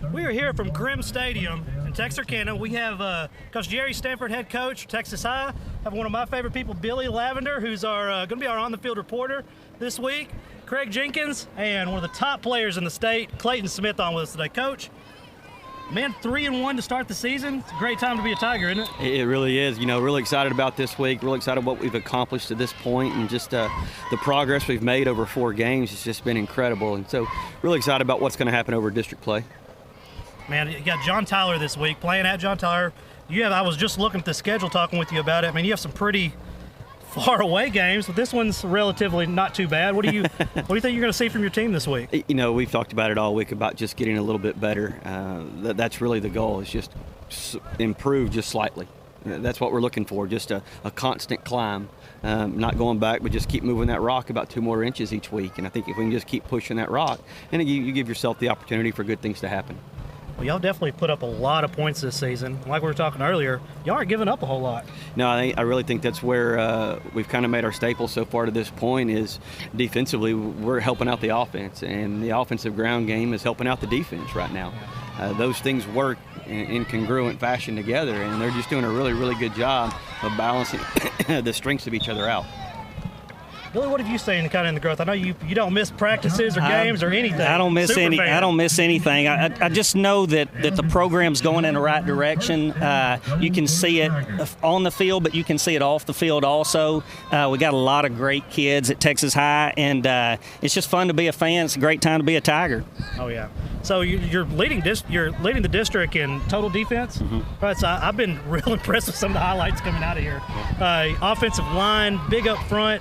We are here from Grimm Stadium in Texarkana. We have Coach Jerry Stanford, head coach, Texas High. Have one of my favorite people, Billy Lavender, who's our going to be our on-the-field reporter this week. Craig Jenkins, and one of the top players in the state, Clayton Smith, on with us today. Coach, man, 3-1 to start the season. It's a great time to be a Tiger, isn't it? It really is. You know, really excited about this week. Really excited what we've accomplished to this point, and just the progress we've made over 4 games has just been incredible. And so, really excited about what's going to happen over district play. Man, you got John Tyler this week, playing at John Tyler. I was just looking at the schedule, talking with you about it. I mean, you have some pretty far away games, but this one's relatively not too bad. What do you think you're going to see from your team this week? You know, we've talked about it all week about just getting a little bit better. That's really the goal, is just improve just slightly. That's what we're looking for, just a constant climb, not going back, but just keep moving that rock about 2 more inches each week. And I think if we can just keep pushing that rock, and you give yourself the opportunity for good things to happen. Well, y'all definitely put up a lot of points this season. Like we were talking earlier, y'all aren't giving up a whole lot. No, I really think that's where we've kind of made our staple so far to this point, is defensively we're helping out the offense, and the offensive ground game is helping out the defense right now. Those things work in congruent fashion together, and they're just doing a really, really good job of balancing the strengths of each other out. Billy, what have you seen kind of in the growth? I know you don't miss practices or games or anything. I don't miss Super fan. I don't miss anything. I just know that the program's going in the right direction. You can see it on the field, but you can see it off the field also. We got a lot of great kids at Texas High, and it's just fun to be a fan. It's a great time to be a Tiger. Oh yeah. So you're leading the district in total defense. Mm-hmm. Right. So I've been real impressed with some of the highlights coming out of here. Offensive line, big up front.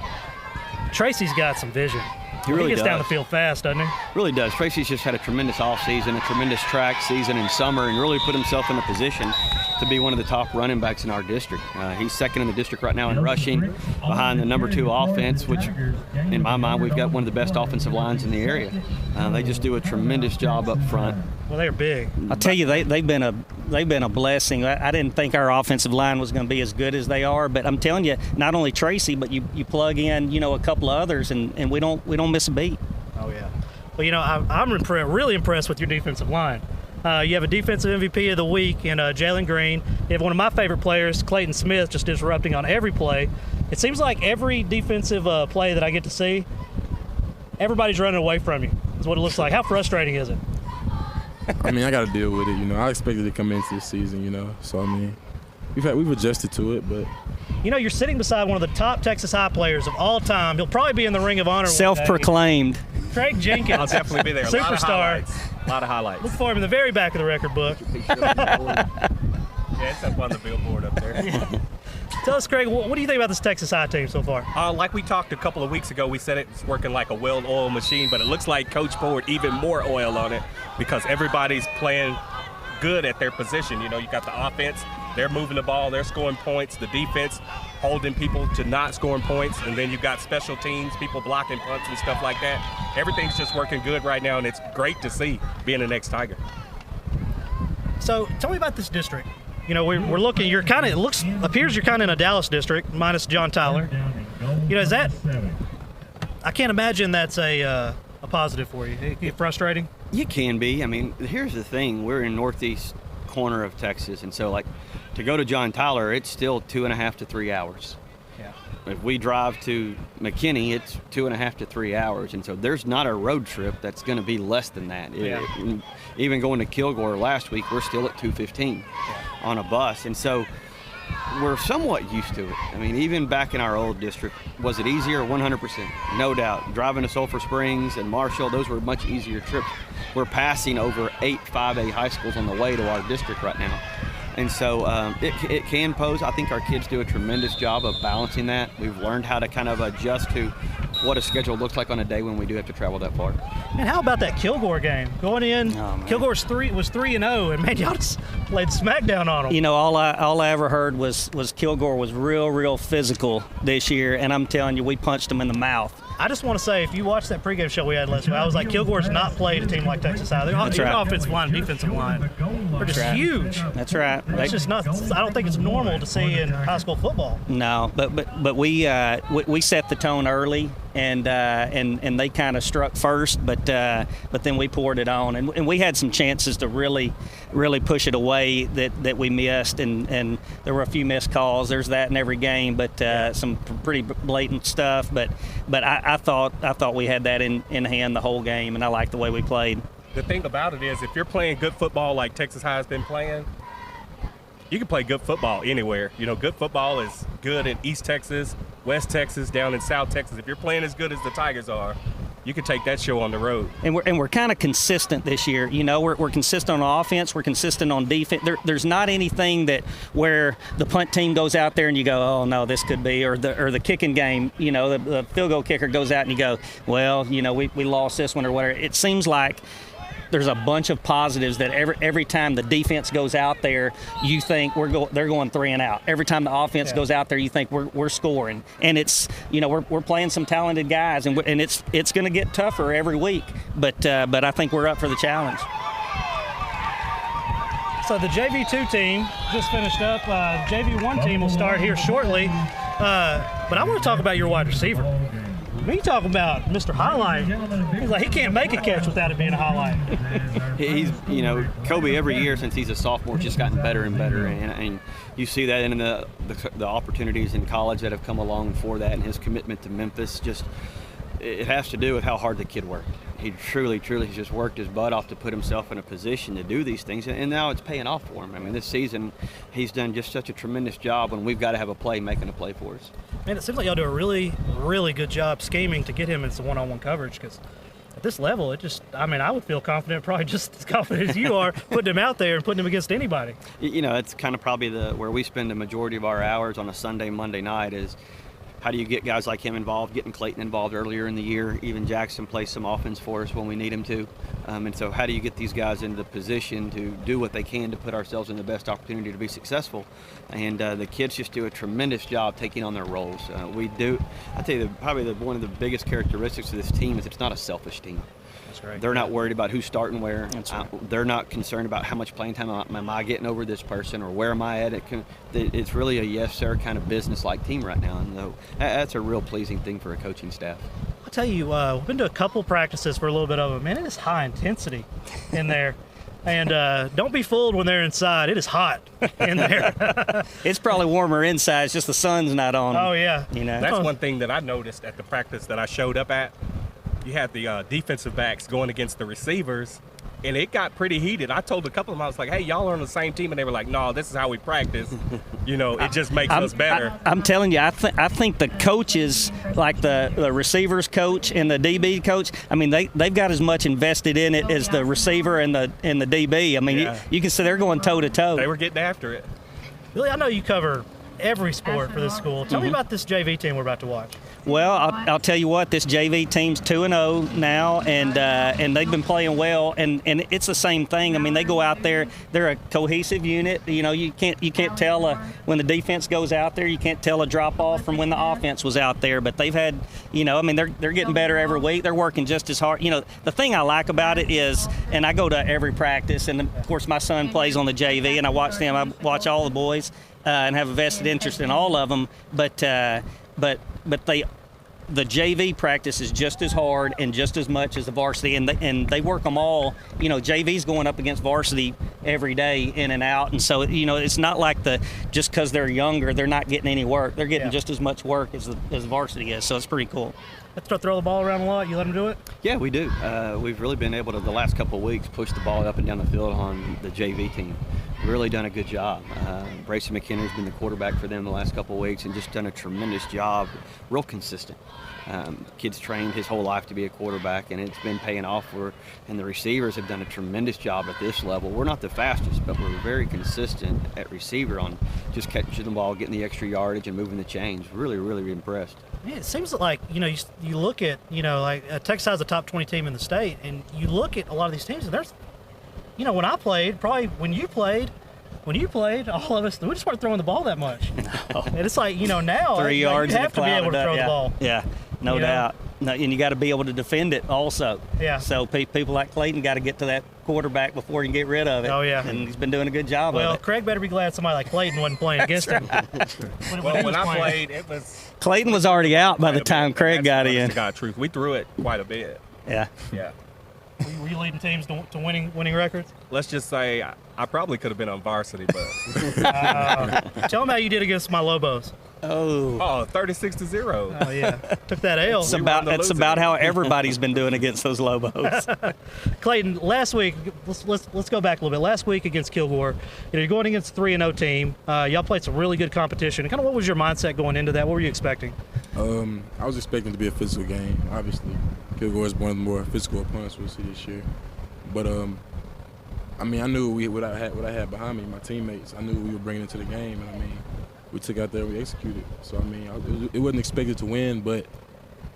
Tracy's got some vision. He really gets does. down the field fast, doesn't he? Really does. Tracy's just had a tremendous offseason, a tremendous track season in summer, and really put himself in a position to be one of the top running backs in our district. He's second in the district right now in rushing, behind the number 2 offense, which in my mind we've got one of the best offensive lines in the area. They just do a tremendous job up front. Well, they're big. I'll tell you, they've been a blessing. I didn't think our offensive line was going to be as good as they are, but I'm telling you, not only Tracy, but you plug in a couple of others, and we don't miss a beat. Oh yeah. Well, I'm really impressed with your defensive line. You have a defensive MVP of the week in Jalen Green. You have one of my favorite players, Clayton Smith, just disrupting on every play. It seems like every defensive play that I get to see, everybody's running away from you. Is what it looks like. How frustrating is it? I mean, I got to deal with it. I expected to come into this season. So I mean, we've adjusted to it, but. You're sitting beside one of the top Texas High players of all time. He'll probably be in the Ring of Honor. Self-proclaimed. Craig Jenkins. I'll definitely be there. Superstar. A lot of highlights. Look for him in the very back of the record book. Yeah, it's up on the billboard up there. Tell us, Craig, what do you think about this Texas High team so far? Like we talked a couple of weeks ago, we said it's working like a well-oiled machine, but it looks like Coach poured even more oil on it because everybody's playing good at their position. You got the offense, they're moving the ball, they're scoring points, the defense holding people to not scoring points, and then you've got special teams, people blocking punts and stuff like that. Everything's just working good right now, and it's great to see being the next Tiger. So tell me about this district. We're looking. Appears you're kind of in a Dallas district, minus John Tyler. Is that? I can't imagine that's a positive for you. It get frustrating. You can be. I mean, here's the thing: we're in northeast corner of Texas, and so to go to John Tyler, it's still 2.5 to 3 hours. Yeah. If we drive to McKinney, it's 2.5 to 3 hours, and so there's not a road trip that's going to be less than that. Yeah. Even going to Kilgore last week, we're still at 2:15 on a bus, and so we're somewhat used to it. I mean, even back in our old district, was it easier? 100%, no doubt. Driving to Sulphur Springs and Marshall, those were much easier trips. We're passing over 8 5A high schools on the way to our district right now. And so it can pose. I think our kids do a tremendous job of balancing that. We've learned how to kind of adjust to what a schedule looks like on a day when we do have to travel that far. And how about that Kilgore game? Going in, Kilgore was 3-0, and man, y'all just laid smackdown on them. All I ever heard was Kilgore was real physical this year, and I'm telling you, we punched them in the mouth. I just want to say, if you watched that pregame show we had last week, I was like, Kilgore's not played a team like Texas High. Their offensive line, defensive line, they're just huge. That's right. It's just not. I don't think it's normal to see in high school football. No, but we set the tone early. and they kind of struck first, but then we poured it on, and we had some chances to really push it away that we missed, and there were a few missed calls. There's that in every game, but some pretty blatant stuff. But I thought we had that in hand the whole game, and I liked the way we played. The thing about it is, if you're playing good football like Texas High has been playing, you can play good football anywhere. You know, good football is good in East Texas, West Texas, down in South Texas. If you're playing as good as the Tigers are, you can take that show on the road. And we're kind of consistent this year. You know, we're consistent on offense. We're consistent on defense. There's not anything that where the punt team goes out there and you go, oh no, this could be, or the kicking game. You know, the field goal kicker goes out and you go, well, you know, we lost this one or whatever. It seems like there's a bunch of positives that every time the defense goes out there, you think they're going 3 and out. Every time the offense goes out there, you think we're scoring. And it's, you know, we're playing some talented guys, and it's going to get tougher every week. But I think we're up for the challenge. So the JV2 team just finished up. JV1 team will start here shortly. But I want to talk about your wide receiver. When you talk about Mr. Highlight, he's like, he can't make a catch without it being a highlight. He's, you know, Kobe every year since he's a sophomore just gotten better and better, and you see that in the opportunities in college that have come along for that, and his commitment to Memphis. Just it has to do with how hard the kid worked. He truly has just worked his butt off to put himself in a position to do these things, and now it's paying off for him. I mean, this season he's done just such a tremendous job when we've got to have a play making a play for us. Man, it seems like y'all do a really, really good job scheming to get him into one-on-one coverage, because at this level, I would feel confident, probably just as confident as you are, putting him out there and putting him against anybody. You know, it's kind of probably where we spend the majority of our hours on a Sunday, Monday night is how do you get guys like him involved, getting Clayton involved earlier in the year. Even Jackson plays some offense for us when we need him to. And so how do you get these guys into the position to do what they can to put ourselves in the best opportunity to be successful? And the kids just do a tremendous job taking on their roles. We do. I tell you, probably one of the biggest characteristics of this team is it's not a selfish team. That's right. They're not worried about who's starting where. That's right. They're not concerned about how much playing time am I getting over this person or where am I at. It's really a yes, sir kind of business-like team right now, and that's a real pleasing thing for a coaching staff. I'll tell you, we've been to a couple practices for a little bit of it. Man, it is high intensity in there. And don't be fooled when they're inside. It is hot in there. It's probably warmer inside. It's just the sun's not on. Oh, yeah. You know. That's one thing that I noticed at the practice that I showed up at. You had the defensive backs going against the receivers, and it got pretty heated. I told a couple of them, I was like, hey, y'all are on the same team, and they were like, no, this is how we practice. You know, it just makes us better. I'm telling you, I think the coaches, like the receivers coach and the DB coach, I mean, they've got as much invested in it as the receiver and the DB. I mean, you can see they're going toe-to-toe. They were getting after it. Billy, I know you cover every sport for this school. Tell me about this JV team we're about to watch. Well, I'll tell you what, this JV team's 2-0 now, and they've been playing well, and it's the same thing. I mean, they go out there, they're a cohesive unit. You know, you can't tell when the defense goes out there, you can't tell a drop off from when the offense was out there. But they've had, you know, I mean, they're getting better every week. They're working just as hard. You know, the thing I like about it is, and I go to every practice, and of course my son plays on the JV, and I watch them. I watch all the boys and have a vested interest in all of them. But the JV practice is just as hard and just as much as the varsity, and they work them all. You know, JV's going up against varsity every day in and out, and so, you know, it's not like just because they're younger, they're not getting any work. They're getting just as much work as varsity is, so it's pretty cool. Let's throw the ball around a lot. You let them do it? Yeah, we do. We've really been able to, the last couple of weeks, push the ball up and down the field on the JV team. Really done a good job. Brayson McHenry's been the quarterback for them the last couple of weeks and just done a tremendous job, real consistent. Kid's trained his whole life to be a quarterback, and it's been paying off and the receivers have done a tremendous job at this level. We're not the fastest, but we're very consistent at receiver on just catching the ball, getting the extra yardage, and moving the chains. Really, really impressed. Man, it seems like, you know, you look at, you know, like Texas is the top 20 team in the state, and you look at a lot of these teams, and there's, you know, when I played, probably when you played, all of us, we just weren't throwing the ball that much. No. And it's like, you know, now 3 yards you have to be able to throw the ball. Yeah, no doubt. No, and you got to be able to defend it also. Yeah. So people like Clayton got to get to that quarterback before you can get rid of it. Oh, yeah. And he's been doing a good job Well, of it. Craig better be glad somebody like Clayton wasn't playing against him. Well, he when was I playing. played, it was Clayton was already out by the quite a time bit. Craig got That's in. honest to God truth. We threw it quite a bit. Yeah. Yeah. Were you leading teams to winning records? Let's just say I probably could have been on varsity, but Tell them how you did against my Lobos. Oh. 36-0. Oh, yeah. Took that L. It's We were about on the that's losing about end. how everybody's been doing against those Lobos. Clayton, last week, let's go back a little bit. Last week against Kilgore, you're going against a 3-0 team. Y'all played some really good competition. Kind of what was your mindset going into that? What were you expecting? I was expecting it to be a physical game. Obviously, Kilgore is one of the more physical opponents we'll see this year. But I mean, I knew what I had behind me, my teammates. I knew what we were bringing into the game, and I mean, we took out there, we executed. So I mean, it wasn't expected to win, but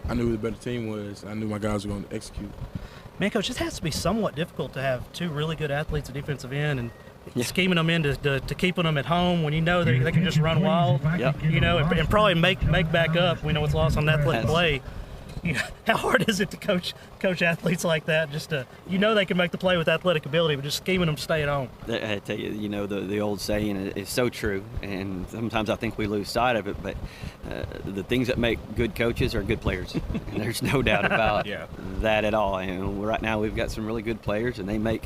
I knew who the better team was. I knew my guys were going to execute. Man, Coach, this has to be somewhat difficult to have two really good athletes at defensive end and scheming them into to keeping them at home when you know they can just run wild. Yep. You know, and probably make back up. We know what's lost on athletic play. You know, how hard is it to coach athletes like that? Just to, you know, they can make the play with athletic ability, but just scheming them to stay at home. I tell you, you know, the old saying is so true, and sometimes I think we lose sight of it, but the things that make good coaches are good players. And there's no doubt about that at all. And right now we've got some really good players, and they make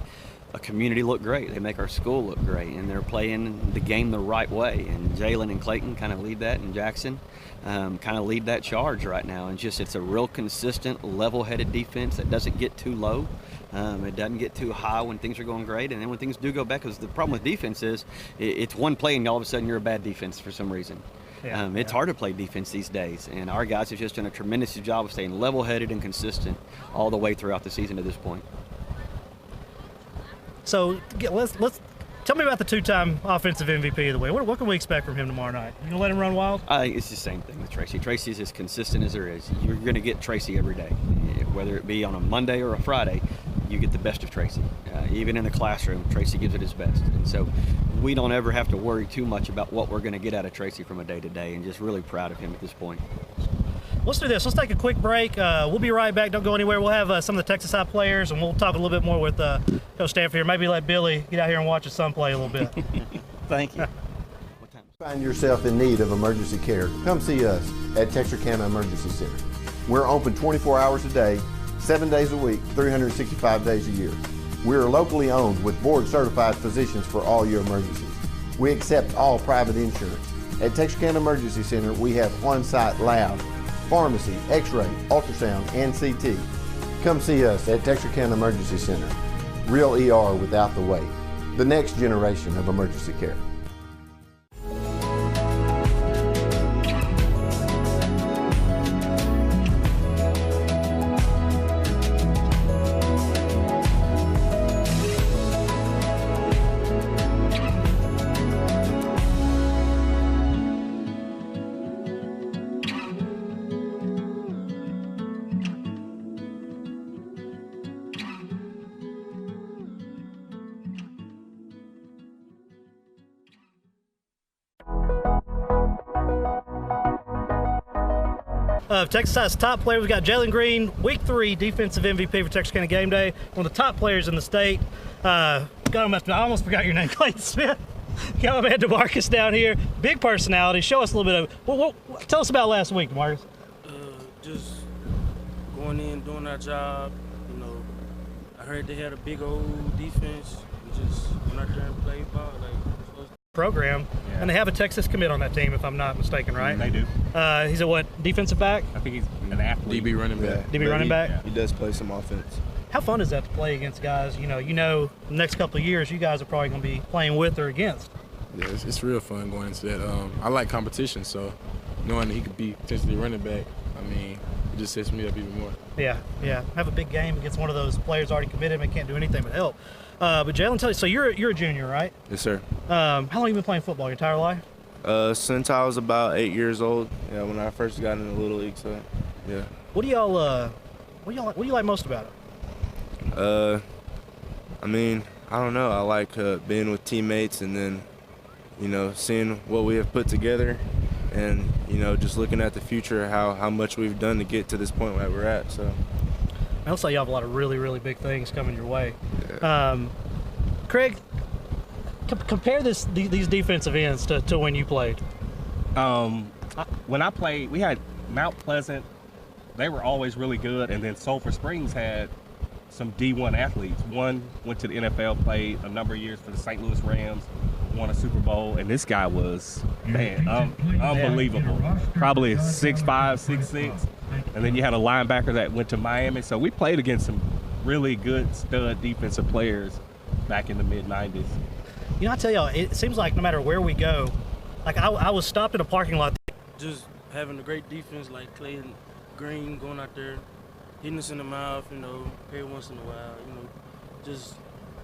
a community look great. They make our school look great, and they're playing the game the right way. And Jalen and Clayton kind of lead that, and Jackson kind of lead that charge right now. And just it's a real consistent, level-headed defense that doesn't get too low. It doesn't get too high when things are going great, and then when things do go back, because the problem with defense is it's one play and all of a sudden you're a bad defense for some reason. It's hard to play defense these days, and our guys have just done a tremendous job of staying level-headed and consistent all the way throughout the season to this point. So let's tell me about the two-time offensive MVP of the week. What can we expect from him tomorrow night? You gonna let him run wild? I think it's the same thing with Tracy. Tracy's as consistent as there is. You're going to get Tracy every day, whether it be on a Monday or a Friday. You get the best of Tracy. Even in the classroom, Tracy gives it his best, and so we don't ever have to worry too much about what we're going to get out of Tracy from a day to day. And just really proud of him at this point. Let's do this. Let's take a quick break. We'll be right back. Don't go anywhere. We'll have some of the Texas High players, and we'll talk a little bit more with Coach Stanford here. Maybe let Billy get out here and watch his son play a little bit. Thank you. Find yourself in need of emergency care, come see us at Texarkana Emergency Center. We're open 24 hours a day, 7 days a week, 365 days a year. We are locally owned with board-certified physicians for all your emergencies. We accept all private insurance. At Texarkana Emergency Center, we have on-site lab, pharmacy, x-ray, ultrasound, and CT. Come see us at Texarkana Emergency Center. Real ER without the wait. The next generation of emergency care. Texas High's top player, we've got Jalen Green, Week 3 Defensive MVP for Texarkana Game Day, one of the top players in the state. I almost forgot your name, Clayton Smith. Got my man DeMarcus down here. Big personality. Show us a little bit of. Tell us about last week, DeMarcus. Just going in, doing our job. You know, I heard they had a big old defense. We just went out there and played ball. Program, and they have a Texas commit on that team, if I'm not mistaken, right? They do. He's a what, defensive back? I think he's an athlete. DB running back. DB running back? He does play some offense. How fun is that to play against guys, you know, the next couple of years you guys are probably going to be playing with or against? Yeah, it's real fun going into that. I like competition, so knowing that he could be potentially running back, I mean, it just sets me up even more. Yeah. Have a big game against one of those players already committed and can't do anything but help. But Jalen, tell you, so you're a junior, right? Yes, sir. How long have you been playing football? Your entire life? Since I was about 8 years old. Yeah, when I first got in the Little League, so yeah. What do you like most about it? I mean, I don't know. I like being with teammates and then, you know, seeing what we have put together and you know, just looking at the future, how much we've done to get to this point where we're at. So It looks like you have a lot of really, really big things coming your way. yeah. Craig, compare these defensive ends to when you played. When I played, we had Mount Pleasant. They were always really good, and then Sulphur Springs had some D1 athletes. One went to the NFL, played a number of years for the St. Louis Rams, won a Super Bowl, and this guy was, man, unbelievable. Probably 6'5", 6'6", and then you had a linebacker that went to Miami. So we played against some really good stud defensive players back in the mid-'90s. You know, I tell y'all, it seems like no matter where we go, like I was stopped in a parking lot. Just having a great defense like Clayton Green going out there, hitting us in the mouth, you know, every once in a while, you know, just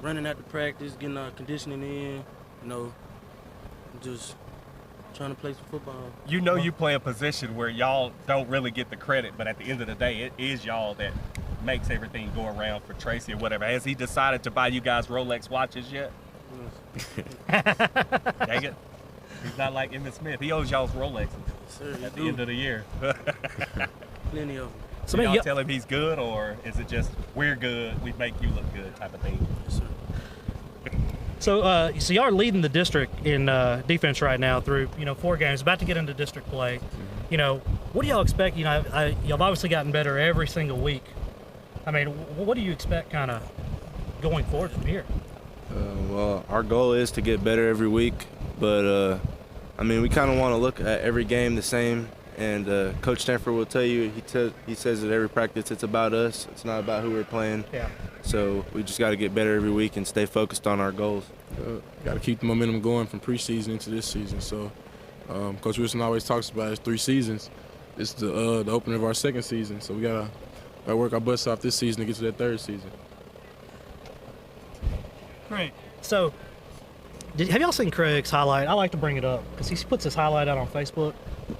running out to practice, getting our conditioning in, you know, just trying to play some football. You know, you play a position where y'all don't really get the credit, but at the end of the day, it is y'all that makes everything go around for Tracy or whatever. Has he decided to buy you guys Rolex watches yet? Dang it. He's not like Emmitt Smith. He owes y'all's Rolexes at the end of the year. Plenty of them. So y'all tell him he's good, or is it just we're good, we make you look good type of thing? Yes, sir. So y'all are leading the district in defense right now through 4 games, about to get into district play. You know, what do y'all expect? You know, y'all have obviously gotten better every single week. I mean, what do you expect kind of going forward from here? Well, our goal is to get better every week, but I mean, we kind of want to look at every game the same. And Coach Stanford will tell you, he says at every practice, it's about us. It's not about who we're playing. Yeah. So we just got to get better every week and stay focused on our goals. Got to keep the momentum going from preseason into this season. So Coach Wilson always talks about it's 3 seasons. It's the opening of our 2nd season. So we got to work our butts off this season to get to that 3rd season. Great. So have y'all seen Craig's highlight? I like to bring it up because he puts his highlight out on Facebook.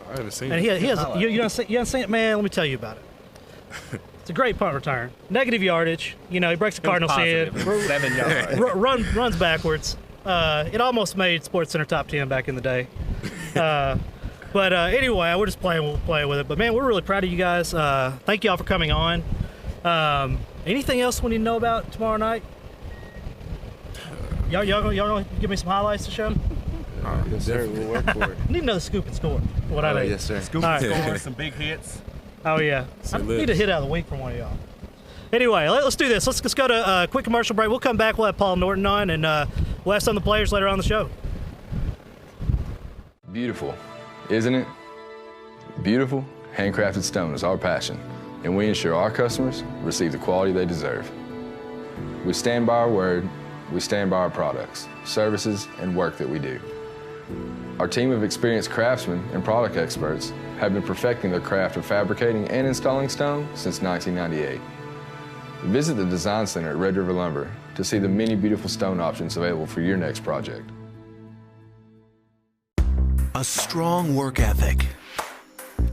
I haven't seen And it. he has, you haven't seen it? Man, let me tell you about it. It's a great punt return. Negative yardage. You know, he breaks the Cardinals' head. 7 yards. Runs backwards. It almost made SportsCenter top 10 back in the day. But anyway, we're just playing with it. But man, we're really proud of you guys. Thank y'all for coming on. Anything else we need to know about tomorrow night? Y'all gonna give me some highlights to show? Yes, sir. We'll work for it. I need to know the scoop and score. What I need. Yes, sir. Scoop All right. scoring some big hits. Oh yeah. I lives. need a hit out of the week from one of y'all. Anyway, let's do this. Let's go to a quick commercial break. We'll come back. We'll have Paul Norton on, and we'll have some of the players later on the show. Beautiful, isn't it? Beautiful, handcrafted stone is our passion, and we ensure our customers receive the quality they deserve. We stand by our word, we stand by our products, services, and work that we do. Our team of experienced craftsmen and product experts have been perfecting their craft of fabricating and installing stone since 1998. Visit the Design Center at Red River Lumber to see the many beautiful stone options available for your next project. A strong work ethic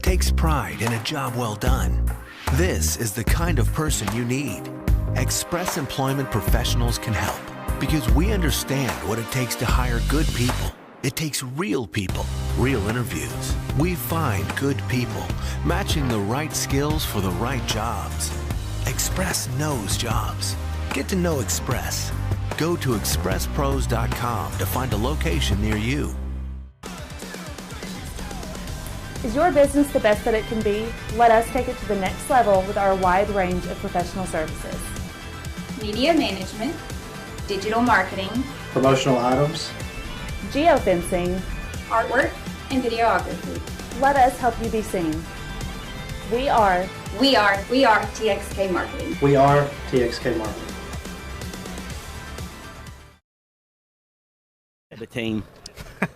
takes pride in a job well done. This is the kind of person you need. Express Employment Professionals can help because we understand what it takes to hire good people. It takes real people, real interviews. We find good people, matching the right skills for the right jobs. Express knows jobs. Get to know Express. Go to expresspros.com to find a location near you. Is your business the best that it can be? Let us take it to the next level with our wide range of professional services. Media management, digital marketing, promotional items, geofencing, artwork, and videography. Let us help you be seen. We are TXK Marketing. We are TXK Marketing. The team.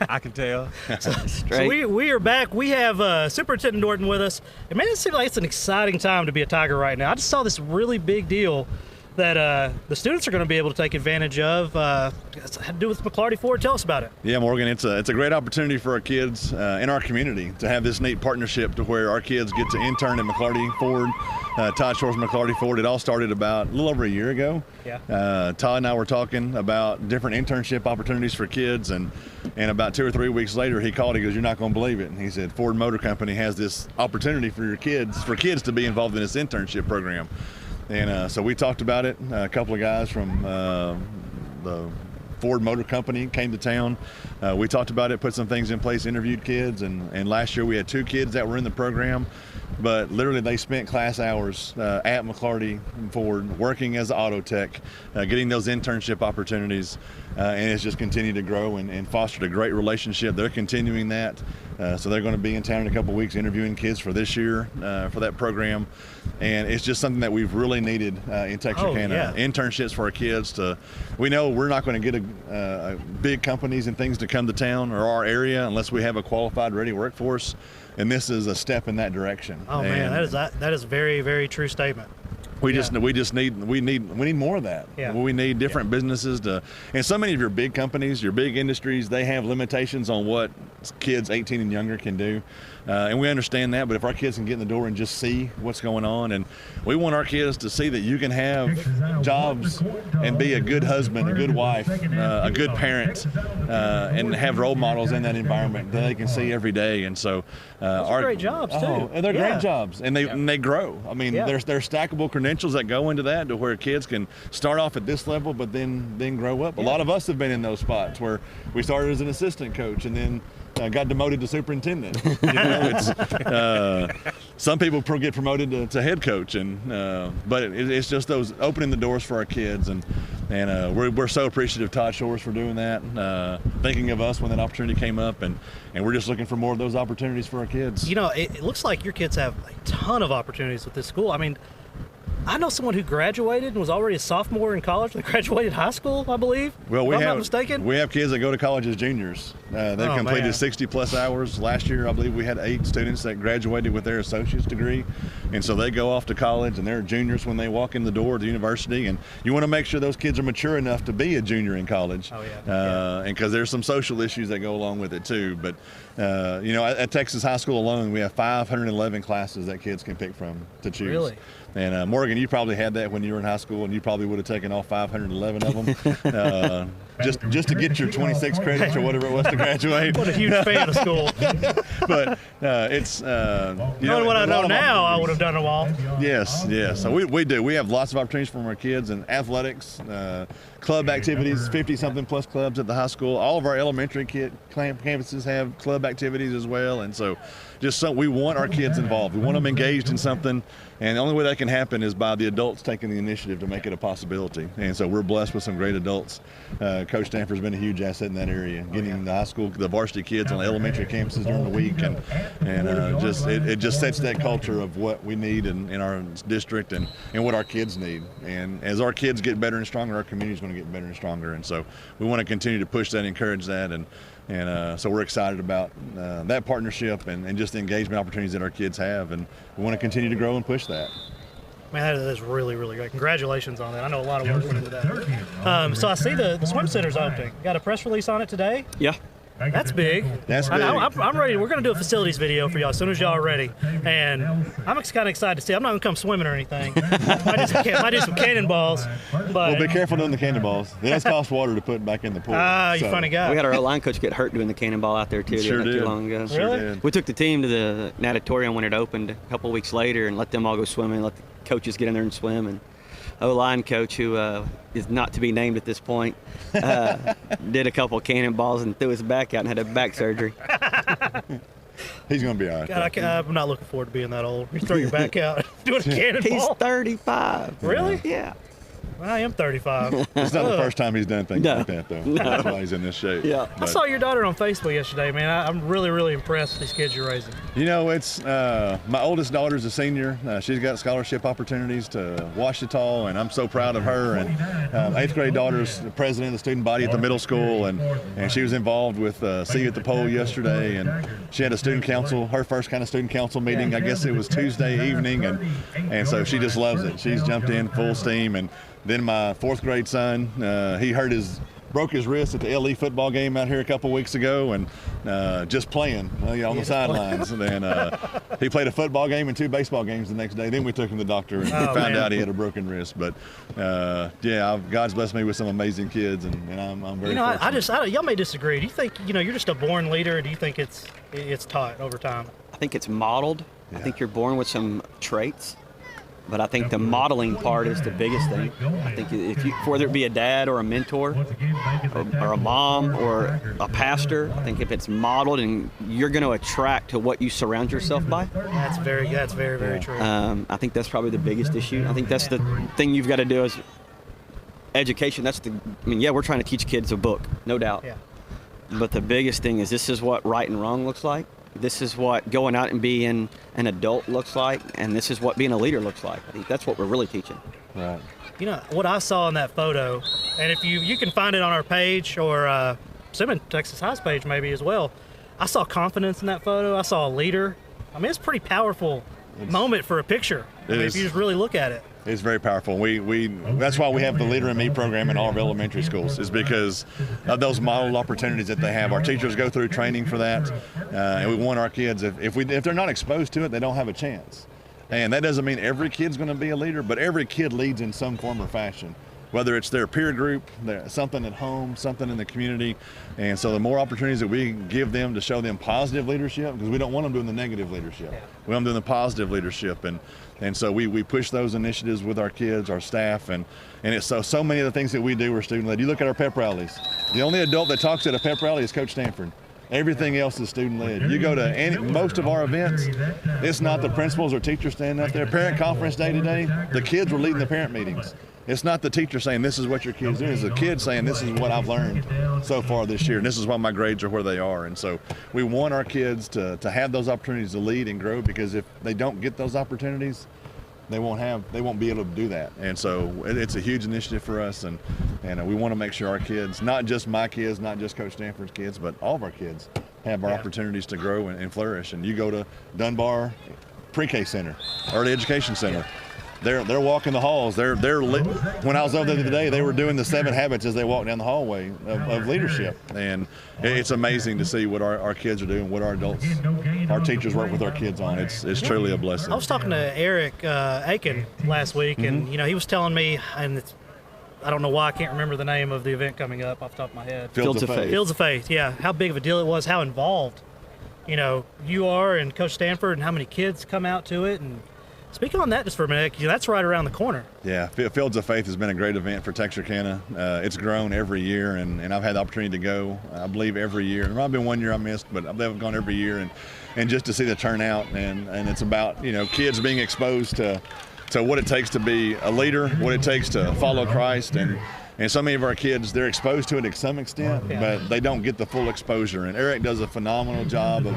I can tell. So we are back. We have Superintendent Norton with us. And man, it seems like it's an exciting time to be a Tiger right now. I just saw this really big deal that the students are going to be able to take advantage of. It's had to do with McLarty Ford. Tell us about it. Yeah, Morgan, it's a great opportunity for our kids in our community to have this neat partnership to where our kids get to intern at McLarty Ford, Todd Shores McLarty Ford. It all started about a little over a year ago. Yeah. Todd and I were talking about different internship opportunities for kids, and about 2 or 3 weeks later, he called. He goes, "You're not going to believe it." And he said, "Ford Motor Company has this opportunity for kids to be involved in this internship program." And so we talked about it. A couple of guys from the Ford Motor Company came to town. We talked about it, put some things in place, interviewed kids, and last year we had 2 kids that were in the program. But literally they spent class hours at McLarty Ford working as an auto tech, getting those internship opportunities, and it's just continued to grow and fostered a great relationship. They're continuing that. So they're going to be in town in a couple of weeks interviewing kids for this year for that program. And it's just something that we've really needed in Texarkana. Internships for our kids. We know we're not going to get big companies and things to come to town or our area unless we have a qualified, ready workforce. And this is a step in that direction. Oh man, that is a very, very true statement. We need more of that. Yeah. We need different businesses and so many of your big companies, your big industries, they have limitations on what kids 18 and younger can do. And we understand that, but if our kids can get in the door and just see what's going on, and we want our kids to see that you can have jobs and be a good husband, a good wife, a good parent, and have role models in that environment that they can see every day. And so those are great jobs too. And they're great jobs, and they grow. I mean, there's stackable credentials that go into that to where kids can start off at this level, but then grow up. A lot of us have been in those spots where we started as an assistant coach and then got demoted to superintendent. Some people get promoted to head coach, but it's just those opening the doors for our kids, and we're so appreciative of Todd Shores for doing that, thinking of us when that opportunity came up, and we're just looking for more of those opportunities for our kids. You know, it looks like your kids have a ton of opportunities with this school. I mean, I know someone who graduated and was already a sophomore in college. They graduated high school, I believe. Well, if I'm not mistaken. We have kids that go to college as juniors. They've completed 60-plus hours. Last year, I believe we had 8 students that graduated with their associate's degree. And so they go off to college, and they're juniors when they walk in the door of the university. And you want to make sure those kids are mature enough to be a junior in college. Oh, yeah. And because there's some social issues that go along with it, too. But, at Texas High School alone, we have 511 classes that kids can pick from to choose. Really? And Morgan, you probably had that when you were in high school, and you probably would have taken all 511 of them just to get your 26 credits or whatever it was to graduate. What a huge fan of school. But it's knowing what I know now, I would have done them all. Yes. So we do. We have lots of opportunities from our kids in athletics, club activities, 50-something plus clubs at the high school. All of our elementary campuses have club activities as well, and so we want our kids involved. We want them engaged in something, and the only way that can happen is by the adults taking the initiative to make it a possibility. And so we're blessed with some great adults. Coach Stanford's been a huge asset in that area, getting the high school, the varsity kids on the elementary campuses during the week, and it just sets that culture of what we need in our district and what our kids need. And as our kids get better and stronger, our community's going to get better and stronger. And so we want to continue to push that, encourage that, and so we're excited about that partnership and just the engagement opportunities that our kids have, and we want to continue to grow and push that. Man, that is really, really great. Congratulations on that. I know a lot of work went into that. So I see the swim center's opening. Got a press release on it today? Yeah. That's big. That's big. I'm ready. We're going to do a facilities video for y'all as soon as y'all are ready. And I'm kind of excited to see. I'm not going to come swimming or anything. might do some cannonballs. But well, be careful doing the cannonballs. It does cost water to put back in the pool. You funny guy. We had our line coach get hurt doing the cannonball out there, too. Sure not did. Too long ago. Really? Did. We took the team to the natatorium when it opened a couple weeks later and let them all go swimming, let the coaches get in there and swim. And O-line coach, who is not to be named at this point, did a couple of cannonballs and threw his back out and had a back surgery. He's going to be all right. God, I'm not looking forward to being that old. You throw your back out doing a cannonball. He's 35. Really? Yeah. I am 35. It's not the first time he's done things like that, though. No. That's why he's in this shape. Yeah. I saw your daughter on Facebook yesterday, man. I'm really, really impressed with these kids you're raising. You know, it's my oldest daughter's a senior. She's got scholarship opportunities to Ouachita, and I'm so proud of her. And 8th grade daughter's the president of the student body at the middle school, and she was involved with See You at the Pole yesterday, and she had a student council, her first kind of student council meeting. I guess it was Tuesday evening, and so she just loves it. She's jumped in full steam, and Then my 4th grade son, he broke his wrist at the LE football game out here a couple weeks ago, and just playing on the sidelines. And then he played a football game and 2 baseball games the next day. Then we took him to the doctor and found out he had a broken wrist. But God's blessed me with some amazing kids, and I'm very fortunate. Y'all may disagree. Do you think you're just a born leader, or do you think it's taught over time? I think it's modeled. I think you're born with some traits. But I think the modeling part is the biggest thing. I think whether it be a dad or a mentor or a mom or a pastor, I think if it's modeled, and you're going to attract to what you surround yourself by. That's very, very true. I think that's probably the biggest issue. I think that's the thing you've got to do as education. We're trying to teach kids a book, no doubt. Yeah. But the biggest thing is this is what right and wrong looks like. This is what going out and being an adult looks like, and this is what being a leader looks like. I think that's what we're really teaching. Right. What I saw in that photo, and if you can find it on our page or Simmons Texas High's page maybe as well, I saw confidence in that photo. I saw a leader. It's a pretty powerful moment for a picture. If you just really look at it. It's very powerful. That's why we have the Leader in Me program in all of our elementary schools, is because of those model opportunities that they have. Our teachers go through training for that, and we want our kids, if they're not exposed to it, they don't have a chance. And that doesn't mean every kid's going to be a leader, but every kid leads in some form or fashion, whether it's their peer group, something at home, something in the community. And so the more opportunities that we give them to show them positive leadership, because we don't want them doing the negative leadership. Yeah. We want them doing the positive leadership. And so we push those initiatives with our kids, our staff, and it's so many of the things that we do are student-led. You look at our pep rallies. The only adult that talks at a pep rally is Coach Stanford. Everything else is student-led. You go to most of our events, it's not the principals or teachers standing up there. Parent conference day today, the kids were leading the parent meetings. It's not the teacher saying this is what your kids do. It's the kid saying this is what I've learned so far this year, and this is why my grades are where they are. And so we want our kids to have those opportunities to lead and grow, because if they don't get those opportunities, they won't be able to do that. And so it's a huge initiative for us, and we want to make sure our kids, not just my kids, not just Coach Stanford's kids, but all of our kids have our opportunities to grow and flourish. And you go to Dunbar Pre-K Center, Early Education Center. They're walking the halls. When I was over there today, they were doing the 7 habits as they walk down the hallway of leadership. And it's amazing to see what our kids are doing, what our adults, our teachers work with our kids on. It's truly a blessing. I was talking to Eric Aiken last week, and he was telling me, and I don't know why I can't remember the name of the event coming up off the top of my head. Fields of Faith. Fields of Faith, yeah. How big of a deal it was, how involved, you are and Coach Stanford, and how many kids come out to it. And speak on that just for a minute, because that's right around the corner. Yeah, Fields of Faith has been a great event for Texarkana. It's grown every year, and I've had the opportunity to go, I believe, every year. There might have been one year I missed, but I've gone every year, and just to see the turnout, and it's about, kids being exposed to what it takes to be a leader, what it takes to follow Christ, and so many of our kids, they're exposed to it to some extent, but they don't get the full exposure. And Eric does a phenomenal job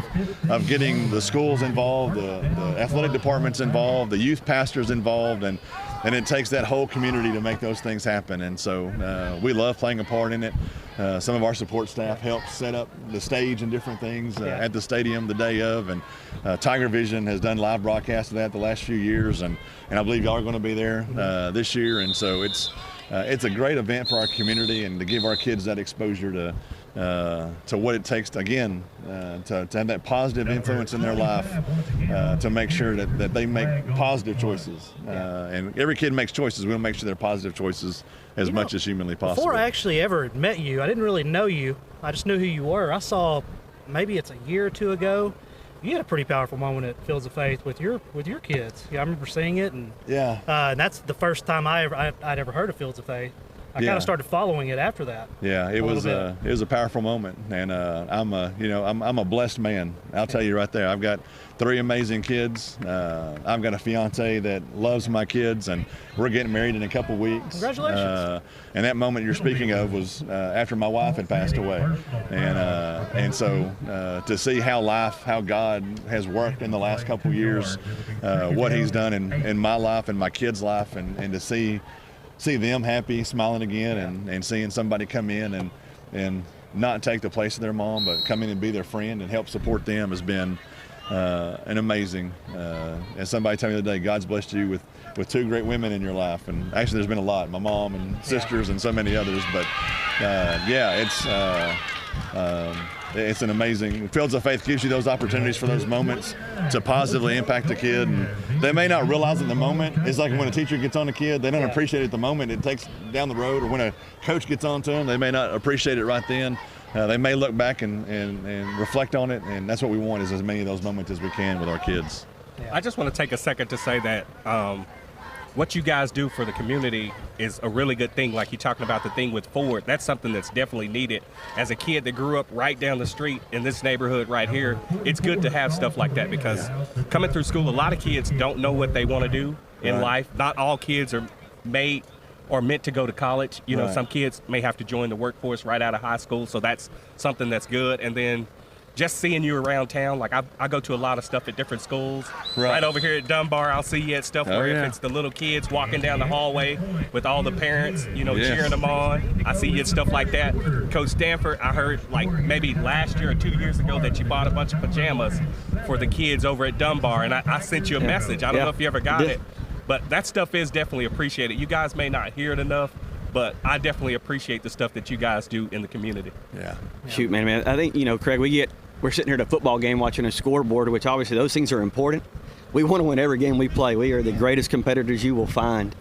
of getting the schools involved, the athletic departments involved, the youth pastors involved, and it takes that whole community to make those things happen. And so we love playing a part in it. Some of our support staff helps set up the stage and different things at the stadium the day of, and Tiger Vision has done live broadcasts of that the last few years, and I believe y'all are going to be there this year. And so it's a great event for our community, and to give our kids that exposure to what it takes to have that positive influence in their life, to make sure that they make positive choices. And every kid makes choices. We'll make sure they're positive choices as much as humanly possible. Before I actually ever met you, I didn't really know you. I just knew who you were. I saw, maybe it's a year or two ago, you had a pretty powerful moment at Fields of Faith with your kids. Yeah, I remember seeing it, and and that's the first time I'd ever heard of Fields of Faith. I kind of started following it after that. Yeah, it was a powerful moment, and I'm a blessed man. I'll tell you right there. I've got 3 amazing kids. I've got a fiance that loves my kids, and we're getting married in a couple weeks. Congratulations! And that moment you're speaking of was after my wife had passed away, and so to see how God has worked in the last couple years, what He's done in my life and my kids' life, and to see them happy, smiling again, and seeing somebody come in and not take the place of their mom, but come in and be their friend and help support them has been an amazing. As somebody told me the other day, God's blessed you with with two great women in your life. And actually, there's been a lot, my mom and sisters and so many others. But it's an amazing, Fields of Faith gives you those opportunities for those moments to positively impact a kid. And they may not realize in the moment. It's like when a teacher gets on a kid, they don't appreciate it at the moment. It takes down the road, or when a coach gets on to them, they may not appreciate it right then. They may look back and reflect on it, and that's what we want, is as many of those moments as we can with our kids. I just want to take a second to say that what you guys do for the community is a really good thing. Like you're talking about the thing with Ford, that's something that's definitely needed. As a kid that grew up right down the street in this neighborhood right here, it's good to have stuff like that, because coming through school, a lot of kids don't know what they want to do in life. Not all kids are made or meant to go to college. You know, some kids may have to join the workforce right out of high school, so that's something that's good. And then just seeing you around town, like I go to a lot of stuff at different schools. Right over here at Dunbar, I'll see you at stuff where if it's the little kids walking down the hallway with all the parents, you know, cheering them on. I see you at stuff like that. Coach Stanford, I heard like maybe last year or 2 years ago that you bought a bunch of pajamas for the kids over at Dunbar, and I sent you a message. I don't know if you ever got it. But that stuff is definitely appreciated. You guys may not hear it enough, but I definitely appreciate the stuff that you guys do in the community. Shoot, man. I think, you know, Craig, we're sitting here at a football game watching a scoreboard, which obviously those things are important. We want to win every game we play. We are the greatest competitors you will find.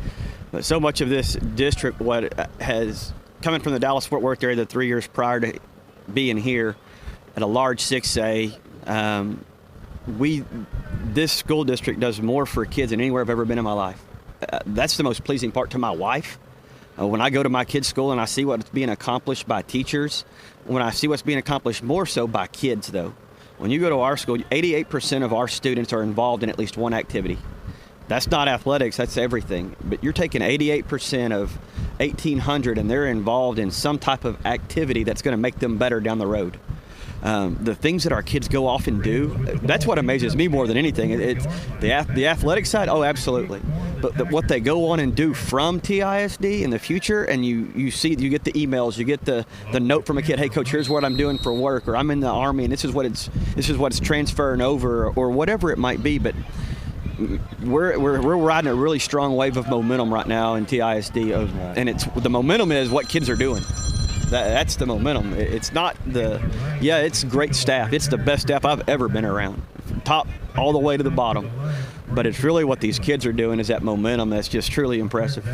But so much of this district, what has, coming from the Dallas-Fort Worth area the 3 years prior to being here at a large 6A, this school district does more for kids than anywhere I've ever been in my life. That's the most pleasing part to my wife. When I go to my kids' school and I see what's being accomplished by teachers, when I see what's being accomplished more so by kids, though. When you go to our school, 88% of our students are involved in at least one activity. That's not athletics, that's everything. But you're taking 88% of 1,800 and they're involved in some type of activity that's going to make them better down the road. The things that our kids go off and do, that's what amazes me more than anything. It's the athletic side, oh, absolutely. But what they go on and do from TISD in the future, and you get the emails, you get the note from a kid, hey, coach, here's what I'm doing for work, or I'm in the Army, and this is what it's transferring over, or whatever it might be. But we're riding a really strong wave of momentum right now in TISD, and the momentum is what kids are doing. That's the momentum. It's not it's great staff. It's the best staff I've ever been around, from top all the way to the bottom. But it's really what these kids are doing is that momentum that's just truly impressive.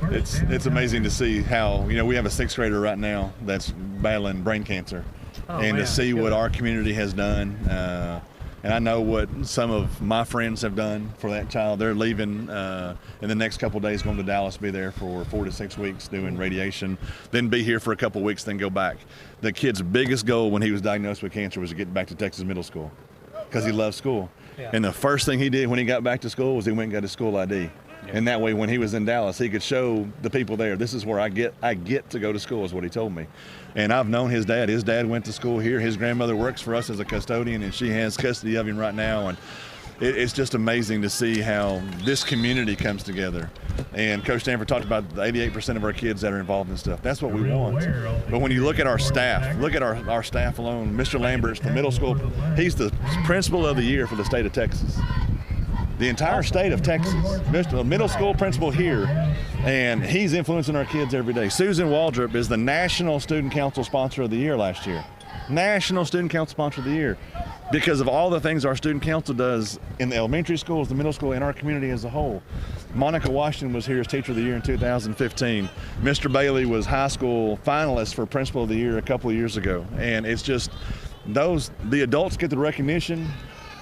It's amazing to see how, you know, we have a sixth grader right now that's battling brain cancer. To see what our community has done. And I know what some of my friends have done for that child. They're leaving in the next couple of days, going to Dallas, be there for 4 to 6 weeks doing radiation, then be here for a couple of weeks, then go back. The kid's biggest goal when he was diagnosed with cancer was to get back to Texas middle school because he loved school. And the first thing he did when he got back to school was he went and got his school ID. And that way, when he was in Dallas, he could show the people there, this is where I get to go to school, is what he told me. And I've known his dad. His dad went to school here. His grandmother works for us as a custodian, and she has custody of him right now. And it's just amazing to see how this community comes together. And Coach Stanford talked about the 88% of our kids that are involved in stuff. That's what we want. But when you look at our staff, look at our staff alone. Mr. Lambert's the middle school. He's the principal of the year for the state of Texas. The entire state of Texas, middle school principal here, and he's influencing our kids every day. Susan Waldrop is the National Student Council Sponsor of the Year last year. National Student Council Sponsor of the Year, because of all the things our student council does in the elementary schools, the middle school, and our community as a whole. Monica Washington was here as Teacher of the Year in 2015. Mr. Bailey was high school finalist for Principal of the Year a couple of years ago. And it's just the adults get the recognition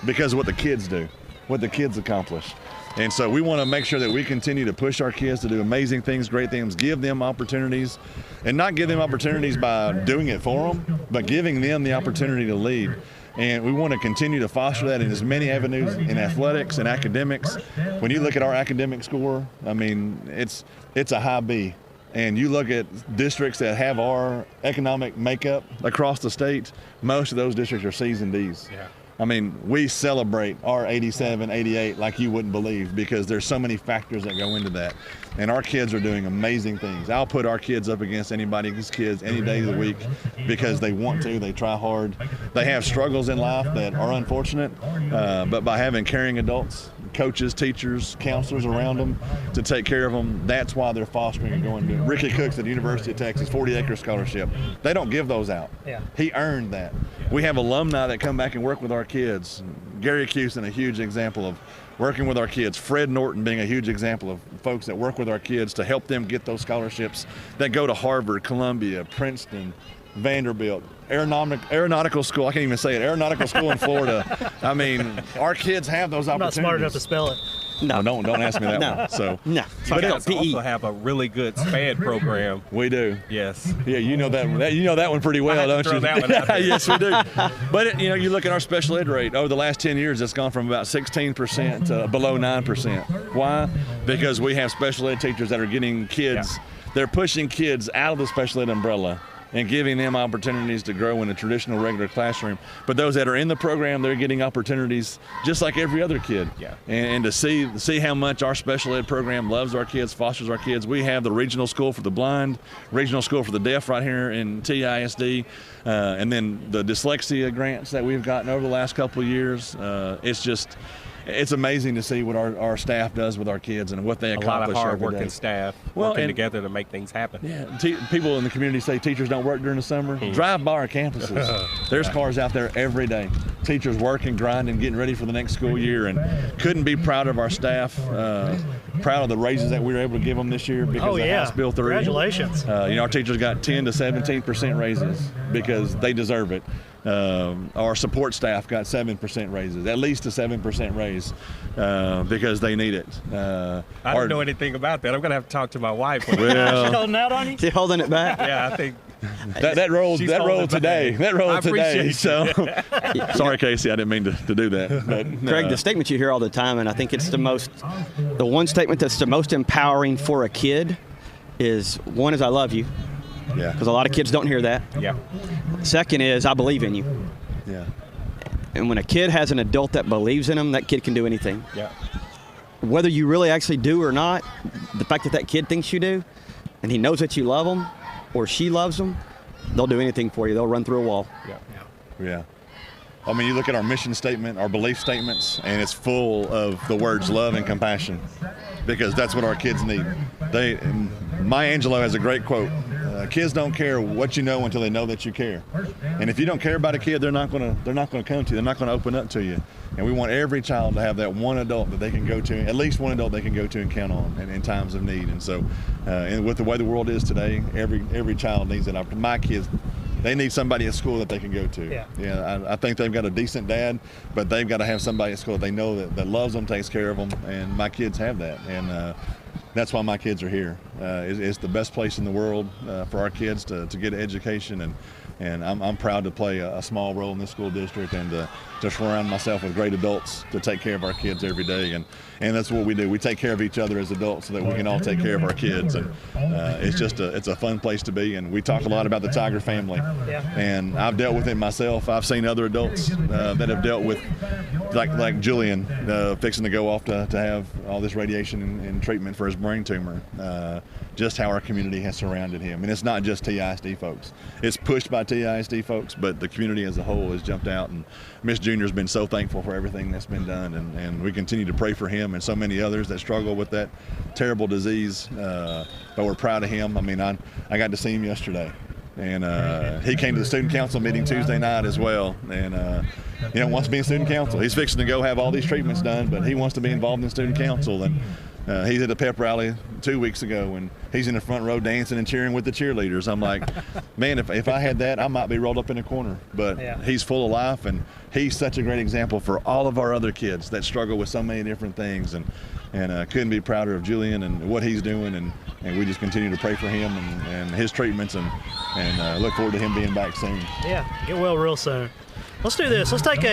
because of what the kids do, what the kids accomplish. And so we want to make sure that we continue to push our kids to do amazing things, great things, give them opportunities, and not give them opportunities by doing it for them, but giving them the opportunity to lead. And we want to continue to foster that in as many avenues in athletics and academics. When you look at our academic score, I mean, it's a high B. And you look at districts that have our economic makeup across the state, most of those districts are C's and D's. Yeah. I mean, we celebrate our 87, 88 like you wouldn't believe, because there's so many factors that go into that. And our kids are doing amazing things. I'll put our kids up against anybody's kids any day of the week because they want to, they try hard. They have struggles in life that are unfortunate, but by having caring adults, coaches, teachers, counselors around them to take care of them. That's why they're fostering and going to Ricky Cooks at the University of Texas, 40-acre scholarship. They don't give those out. Yeah. He earned that. We have alumni that come back and work with our kids. Gary Cusin, a huge example of working with our kids. Fred Norton being a huge example of folks that work with our kids to help them get those scholarships that go to Harvard, Columbia, Princeton, Vanderbilt, aeronautical school. I can't even say it. Aeronautical school in Florida. I mean, our kids have those I'm opportunities. not smart enough to spell it. No, don't ask me that one. So No. But we also have a really good SPAD program. we do. Yes. Yeah, you know that one pretty well, I had don't to throw you? that one out there. Yes, we do. But you look at our special ed rate over the last 10 years. It's gone from about 16% to below 9%. Why? Because we have special ed teachers that are getting kids. Yeah. They're pushing kids out of the special ed umbrella and giving them opportunities to grow in a traditional regular classroom. But those that are in the program, they're getting opportunities just like every other kid. Yeah. And to see how much our special ed program loves our kids, fosters our kids. We have the regional school for the blind, regional school for the deaf right here in TISD, and then the dyslexia grants that we've gotten over the last couple of years. It's amazing to see what our staff does with our kids and what they accomplish A lot of every hard-working day. staff working together to make things happen. Yeah, people in the community say teachers don't work during the summer. Drive by our campuses. There's cars out there every day. Teachers working, grinding, getting ready for the next school year, and couldn't be proud of our staff. Proud of the raises that we were able to give them this year because of House Bill 3. Congratulations. Our teachers got 10 to 17% raises because they deserve it. Our support staff got 7% raises, at least a 7% raise because they need it. I don't know anything about that. I'm going to have to talk to my wife. Well, She's holding out on you? Is holding it back? Yeah, I think that rolled today. back. That rolled I today. appreciate So sorry, Casey, I didn't mean to do that. But, Craig, the statement you hear all the time, and I think it's the one statement that's the most empowering for a kid is, one is I love you. Yeah. Because a lot of kids don't hear that. Yeah. Second is I believe in you. Yeah. And when a kid has an adult that believes in them, that kid can do anything. Yeah. Whether you really actually do or not, the fact that that kid thinks you do, and he knows that you love them, or she loves them, they'll do anything for you. They'll run through a wall. Yeah. I mean, you look at our mission statement, our belief statements, and it's full of the words love and compassion because that's what our kids need. Maya Angelou has a great quote. Kids don't care what you know until they know that you care. And if you don't care about a kid, they're not going to come to you. They're not going to open up to you. And we want every child to have that one adult that they can go to, at least one adult they can go to and count on in times of need. And so, and with the way the world is today, every child needs that. My kids, they need somebody at school that they can go to. Yeah. I think they've got a decent dad, but they've got to have somebody at school that they know that loves them, takes care of them, and my kids have that. And that's why my kids are here. It's the best place in the world for our kids to get an education, and I'm proud to play a small role in this school district and to surround myself with great adults to take care of our kids every day. And that's what we do. We take care of each other as adults so that we can all take care of our kids. And it's a fun place to be. And we talk a lot about the Tiger family. And I've dealt with it myself. I've seen other adults that have dealt with, like Julian, fixing to go off to have all this radiation and treatment for his brain tumor. Just how our community has surrounded him. And it's not just TISD folks. It's pushed by TISD folks, but the community as a whole has jumped out. And Miss Junior's been so thankful for everything that's been done. And we continue to pray for him and so many others that struggle with that terrible disease. But we're proud of him. I mean, I got to see him yesterday. And he came to the student council meeting Tuesday night as well. And wants to be in student council. He's fixing to go have all these treatments done, but he wants to be involved in student council. And he's at a pep rally 2 weeks ago, and he's in the front row dancing and cheering with the cheerleaders. I'm like, man, if I had that, I might be rolled up in a corner. But he's full of life, and he's such a great example for all of our other kids that struggle with so many different things. And couldn't be prouder of Julian and what he's doing. And we just continue to pray for him and his treatments, and look forward to him being back soon. Yeah, get well real soon. Let's do this. Let's take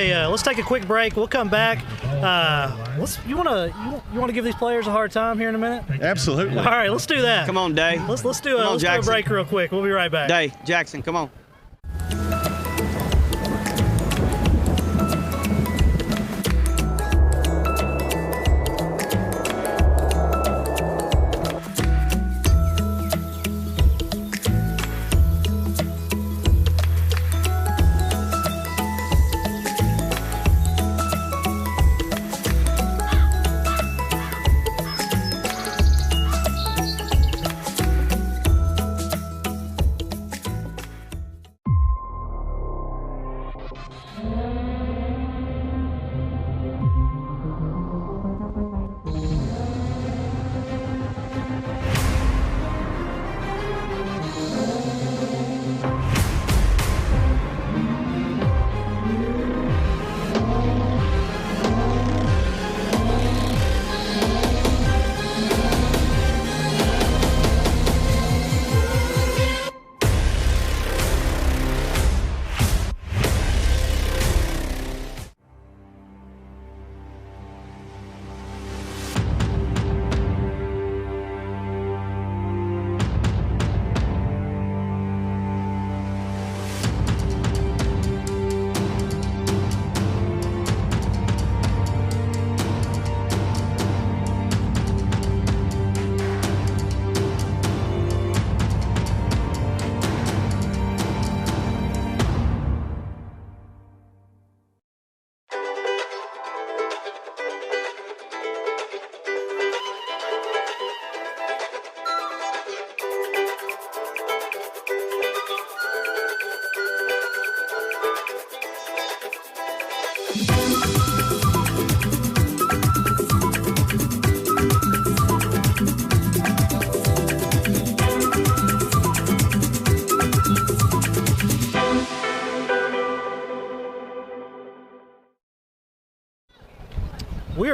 a quick break. We'll come back. You want to give these players a hard time here in a minute? Absolutely. All right, let's do that. Come on, Day. Let's do a break real quick. We'll be right back. Day, Jackson, come on.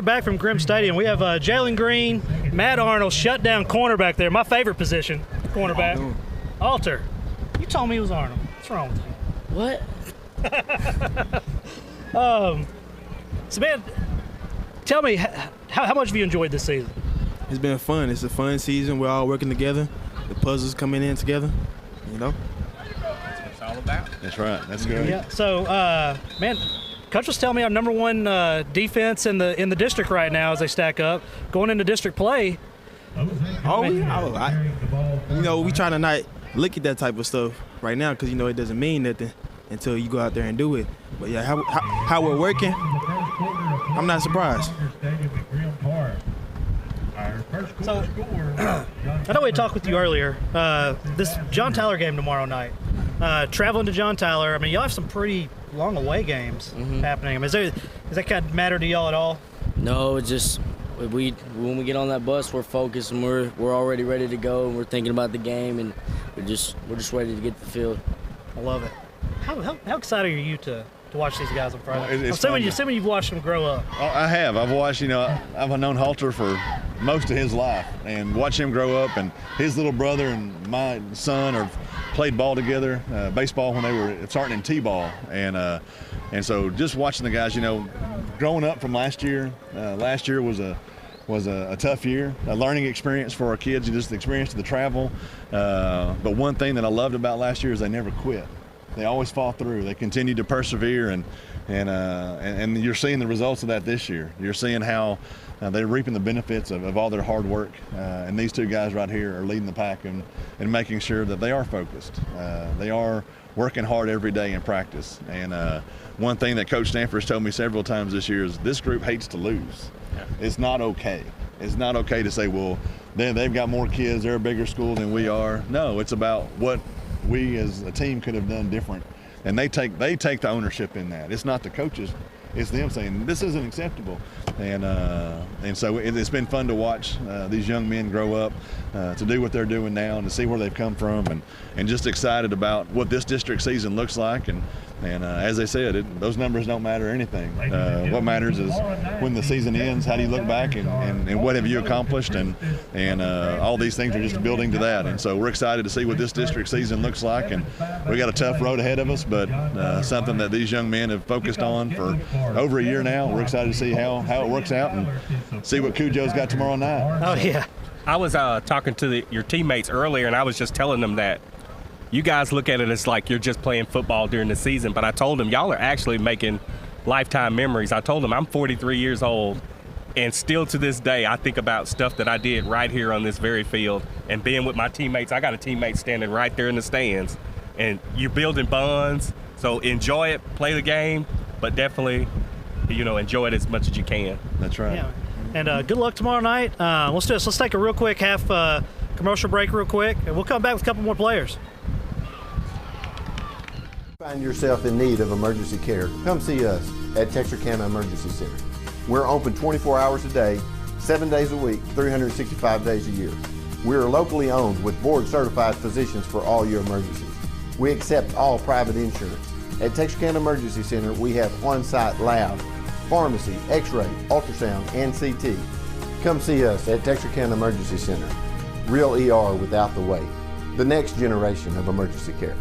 are back from Grimm Stadium. We have Jalen Green, Matt Arnold, shutdown cornerback there. My favorite position, cornerback. Alter. You told me it was Arnold. What's wrong with you? What? So, man, tell me, how much have you enjoyed this season? It's been fun. It's a fun season. We're all working together. The puzzles coming in together, you know? That's what it's all about. That's right. That's good. Yeah. So, man, Coach was telling me our number one defense in the district right now as they stack up. Going into district play. You know, we trying to not look at that type of stuff right now because, you know, it doesn't mean nothing until you go out there and do it. But, yeah, how we're working, I'm not surprised. So, I know we talked with you earlier. This John Tyler game tomorrow night. Traveling to John Tyler, I mean, y'all have some pretty long away games happening. I mean, does that kind of matter to y'all at all? No, it's just when we get on that bus, we're focused and we're already ready to go, and we're thinking about the game, and we're just ready to get to the field. I love it. How excited are you to watch these guys on Friday? Well, I'm assuming you've watched them grow up. I have. I've watched, I've known Halter for most of his life and watched him grow up, and his little brother and my son have played ball together, baseball when they were starting in T-ball. And so just watching the guys, growing up from last year was a tough year, a learning experience for our kids, and just the experience of the travel. But one thing that I loved about last year is they never quit. They always fought through. They continued to persevere, and you're seeing the results of that this year. You're seeing how they're reaping the benefits of all their hard work. And these two guys right here are leading the pack and making sure that they are focused. They are working hard every day in practice. And one thing that Coach Stanford has told me several times this year is this group hates to lose. Yeah. It's not okay. It's not okay to say, well, they've got more kids, they're a bigger school than we are. No, it's about what we as a team could have done different, and they take the ownership in that. It's not the coaches, it's them saying this isn't acceptable, and so it's been fun to watch these young men grow up to do what they're doing now and to see where they've come from, and just excited about what this district season looks like. And as they said, those numbers don't matter anything. What matters is when the season ends, how do you look back and what have you accomplished? And all these things are just building to that. And so we're excited to see what this district season looks like. And we got a tough road ahead of us, but something that these young men have focused on for over a year now. We're excited to see how it works out and see what Cujo's got tomorrow night. Oh, yeah. I was talking to your teammates earlier, and I was just telling them that you guys look at it as like you're just playing football during the season, but I told them y'all are actually making lifetime memories. I told them I'm 43 years old, and still to this day I think about stuff that I did right here on this very field and being with my teammates. I got a teammate standing right there in the stands, and you're building bonds. So enjoy it, play the game, but definitely, enjoy it as much as you can. That's right. Yeah. And good luck tomorrow night. Let's do this. Let's take a real quick half commercial break real quick, and we'll come back with a couple more players. Find yourself in need of emergency care, come see us at Texarkana Emergency Center. We're open 24 hours a day, 7 days a week, 365 days a year. We are locally owned with board-certified physicians for all your emergencies. We accept all private insurance. At Texarkana Emergency Center, we have on-site lab, pharmacy, x-ray, ultrasound, and CT. Come see us at Texarkana Emergency Center. Real ER without the wait. The next generation of emergency care.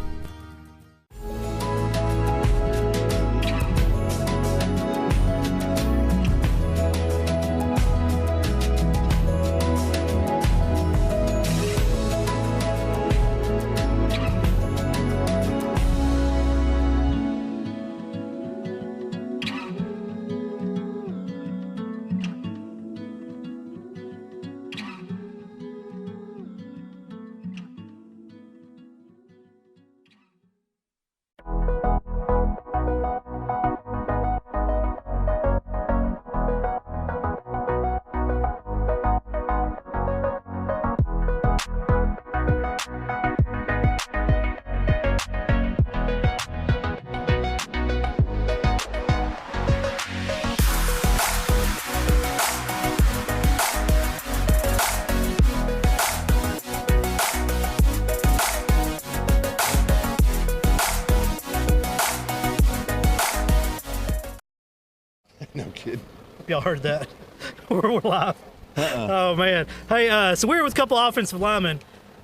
No kidding. Y'all heard that. We're live. Oh, man. Hey, so we were with a couple offensive linemen.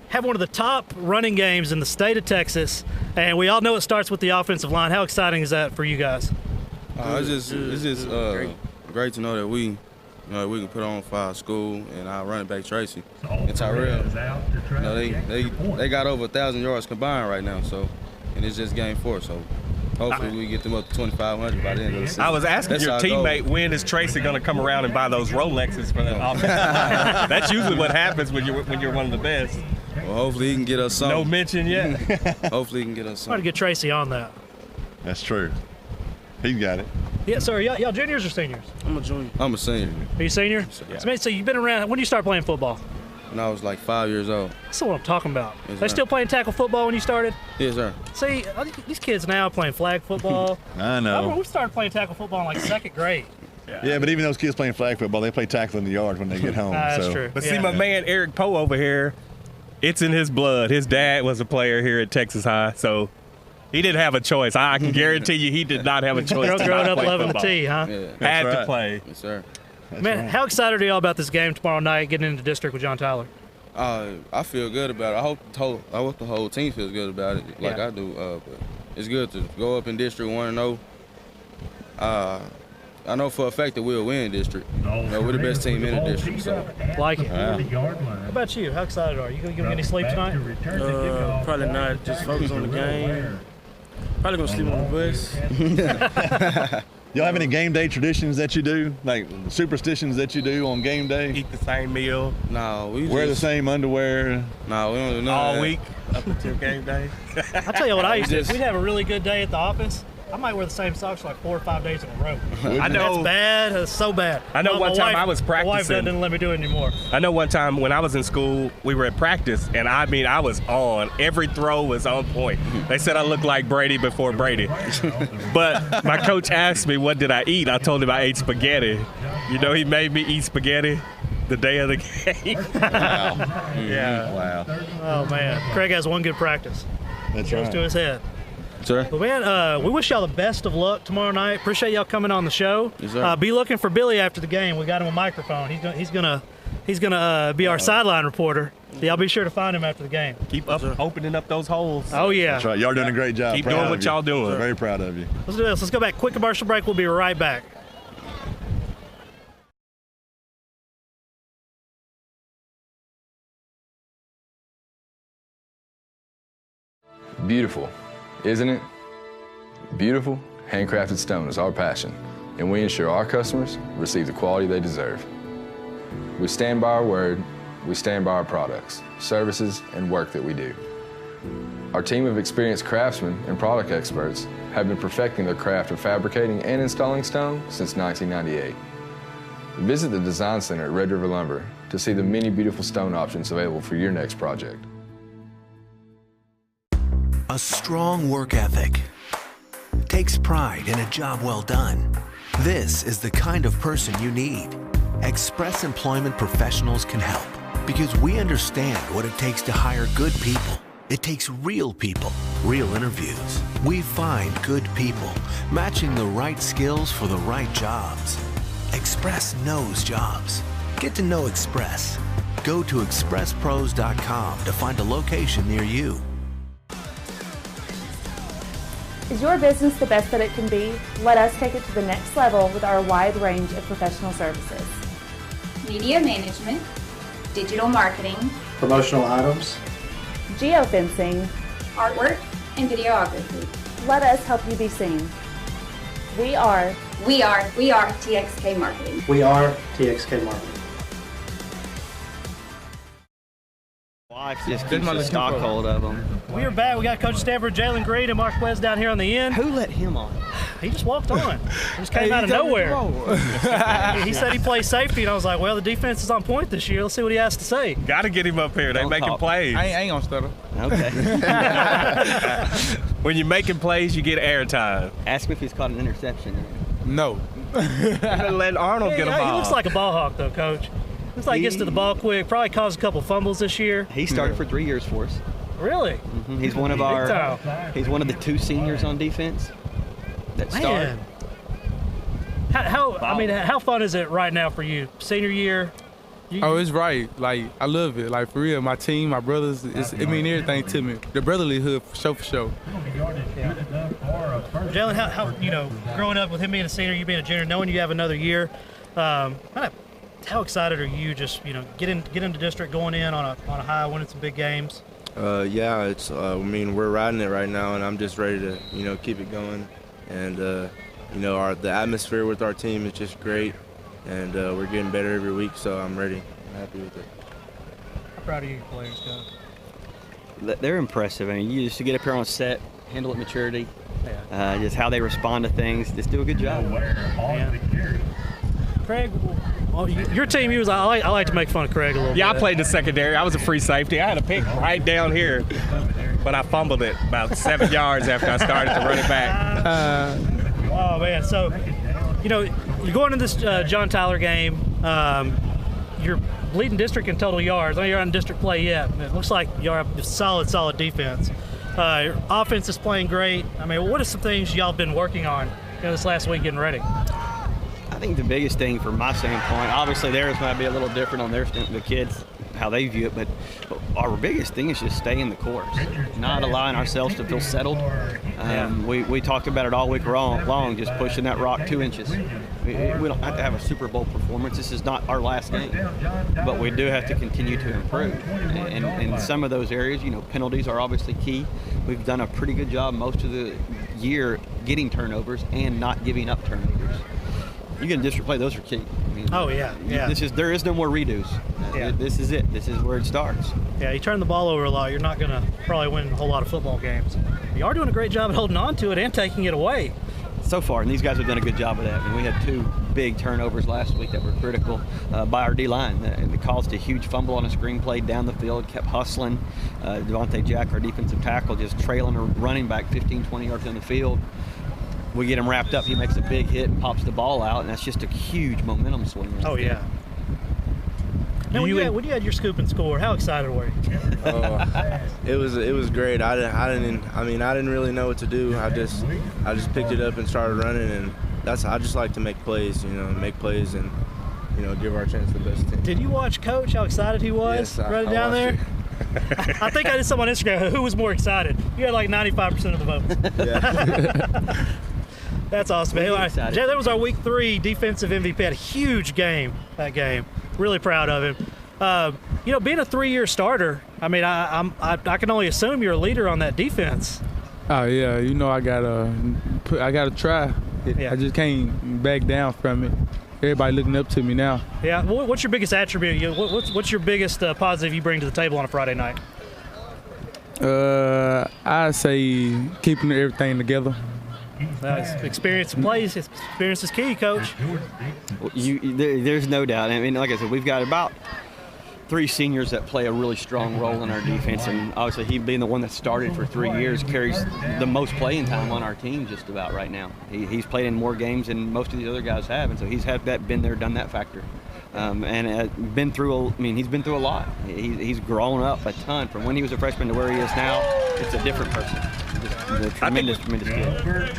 Have one of the top running games in the state of Texas, and we all know it starts with the offensive line. How exciting is that for you guys? It's just great to know that we can put on for our school and our running back Tracy and Tyrell. They got over 1,000 yards combined right now, so and it's just game 4, so hopefully we get them up to 2,500 by the end of the season. I was asking your teammate, when is Tracy going to come around and buy those Rolexes for the offensive line? That's usually what happens when you're one of the best. Well, hopefully he can get us something. No mention yet. Hopefully he can get us something. Try to get Tracy on that. That's true. He got it. Yeah, sir. Y'all juniors or seniors? I'm a junior. I'm a senior. Are you senior? Yeah. So you've been around. When did you start playing football? When I was like 5 years old. That's what I'm talking about. Yes, They sir. still playing tackle football when you started? Yes, sir. See, these kids now playing flag football. I know. We started playing tackle football in like 2nd grade. Yeah, but even those kids playing flag football, they play tackle in the yard when they get home. That's true. But see, my man Eric Poe over here, it's in his blood. His dad was a player here at Texas High, so he didn't have a choice. I can guarantee you he did not have a choice. You're to growing not up play loving the football. T, huh? Yeah. Had That's to right. play. Yes, sir. Man, how excited are y'all about this game tomorrow night, getting into district with John Tyler? I feel good about it. I hope the whole team feels good about it, like Yeah. I do. But it's good to go up in District 1-0. I know for a fact that we'll win district. We're the best team in the district. So. Like it. Yeah. How about you? How excited are you? You gonna get any sleep tonight? Probably not. Just focus on the game. Probably gonna sleep on the bus. Y'all have any game day traditions that you do, like superstitions that you do on game day? Eat the same meal. No, we Wear the just, same underwear. No, we don't do none of all that. week up until game day. I'll tell you what I used to do. If Just- we'd have a really good day at the office, I might wear the same socks like 4 or 5 days in a row. I know. That's bad. That's so bad. I know My one time wife- I was My wife practicing. didn't let me do it anymore. I know one time when I was in school, we were at practice, and I was on. Every throw was on point. They said I looked like Brady before Brady. But my coach asked me, what did I eat? I told him I ate spaghetti. You know, he made me eat spaghetti the day of the game. Wow. Yeah. Wow. Oh, man. Craig has one good practice. That's Goes right. to his head. Sir? But, man, we wish y'all the best of luck tomorrow night. Appreciate y'all coming on the show. Yes, sir. Be looking for Billy after the game. We got him a microphone. He's gonna be our sideline reporter. So y'all be sure to find him after the game. Keep opening up those holes. Oh, yeah. That's right. Y'all doing a great job. Keep Proud doing of what you. y'all doing. Very proud of you. Let's do this. Let's go back. Quick commercial break. We'll be right back. Beautiful, isn't it? Beautiful, handcrafted stone is our passion, and we ensure our customers receive the quality they deserve. We stand by our word, we stand by our products, services, and work that we do. Our team of experienced craftsmen and product experts have been perfecting their craft of fabricating and installing stone since 1998. Visit the Design Center at Red River Lumber to see the many beautiful stone options available for your next project. A strong work ethic takes pride in a job well done. This is the kind of person you need. Express Employment Professionals can help because we understand what it takes to hire good people. It takes real people, real interviews. We find good people, matching the right skills for the right jobs. Express knows jobs. Get to know Express. Go to expresspros.com to find a location near you. Is your business the best that it can be? Let us take it to the next level with our wide range of professional services. Media management, digital marketing, Promotional items. Geofencing. artwork, and videography. Let us help you be seen. We are TXK Marketing. We are TXK Marketing. Wife just keeps a stock hold of them. We are back. We got Coach Stanford, Jalen Green, and Mark West down here on the end. Who let him on? He just walked on. He just came out of nowhere. He said he plays safety, and I was like, well, the defense is on point this year. Let's see what he has to say. Got to get him up here. They Don't making talk. plays. I ain't gonna stutter. Okay. When you're making plays, you get airtime. Ask him if he's caught an interception. No. Let Arnold get a He ball. looks like a ball hawk, though, Coach. Looks like he gets to the ball quick. Probably caused a couple fumbles this year. He started for 3 years for us. Really? He's one of Big our. time. He's one of the 2 seniors on defense that start. Man. How fun is it right now for you? Senior year? It's right. Like, I love it. Like, for real, my team, my brothers, it mean everything to me. The brotherlyhood, for sure. Jalen, how growing up with him being a senior, you being a junior, knowing you have another year, how excited are you just, get into district, going in on a high, winning some big games? It's, we're riding it right now, and I'm just ready to, keep it going. And, the atmosphere with our team is just great. And we're getting better every week, so I'm ready. I'm happy with it. How proud of you players, guys? They're impressive. I mean, you just to get up here on set, handle it maturity, just how they respond to things, just do a good job. Craig, your team, I like to make fun of Craig a little bit. Yeah, I played the secondary. I was a free safety. I had a pick right down here, but I fumbled it about 7 yards after I started to run it back. Oh, man. So, you're going to this John Tyler game. You're leading district in total yards. I know you're on district play yet. It looks like you're a solid defense. Your offense is playing great. I mean, what are some things y'all been working on this last week getting ready? I think the biggest thing from my standpoint, obviously theirs might be a little different on the kids, how they view it, but our biggest thing is just staying the course, not allowing ourselves to feel settled. We talked about it all week long, just pushing that rock 2 inches. We don't have to have a Super Bowl performance. This is not our last game, but we do have to continue to improve. And in some of those areas, penalties are obviously key. We've done a pretty good job most of the year getting turnovers and not giving up turnovers. You can district play; those are key. There is no more redos. This is it. This is where it starts. Yeah, you turn the ball over a lot, you're not going to probably win a whole lot of football games. You are doing a great job at holding on to it and taking it away. So far, and these guys have done a good job of that. I mean, we had 2 big turnovers last week that were critical by our D-line. It caused a huge fumble on a screen play down the field, kept hustling. Devontae Jack, our defensive tackle, just trailing a running back 15, 20 yards in the field. We get him wrapped up, he makes a big hit and pops the ball out, and that's just a huge momentum swing. Oh, yeah. Now, when you had your scoop and score, how excited were you? It was great. I didn't really know what to do. I just picked it up and started running, and I just like to make plays, and give our chance the best team. Did you watch Coach? How excited he was running down there? I think I did something on Instagram. Who was more excited? You had like 95% of the votes. Yeah. That's awesome. Jay, that was our week 3 defensive MVP. Had a huge game that game. Really proud of him. Being a 3-year starter, I mean, I can only assume you're a leader on that defense. Oh yeah, I gotta try. I just can't back down from it. Everybody looking up to me now. Yeah. What's your biggest attribute? What's your biggest positive you bring to the table on a Friday night? I say keeping everything together. Experience plays. Experience is key, Coach. There's no doubt. I mean, like I said, we've got about 3 seniors that play a really strong role in our defense, and obviously he being the one that started for 3 years carries the most playing time on our team just about right now. He's played in more games than most of these other guys have, and so he's had that, been there, done that factor. Been through. He's been through a lot. He's grown up a ton from when he was a freshman to where he is now. It's a different person. Just a tremendous kid.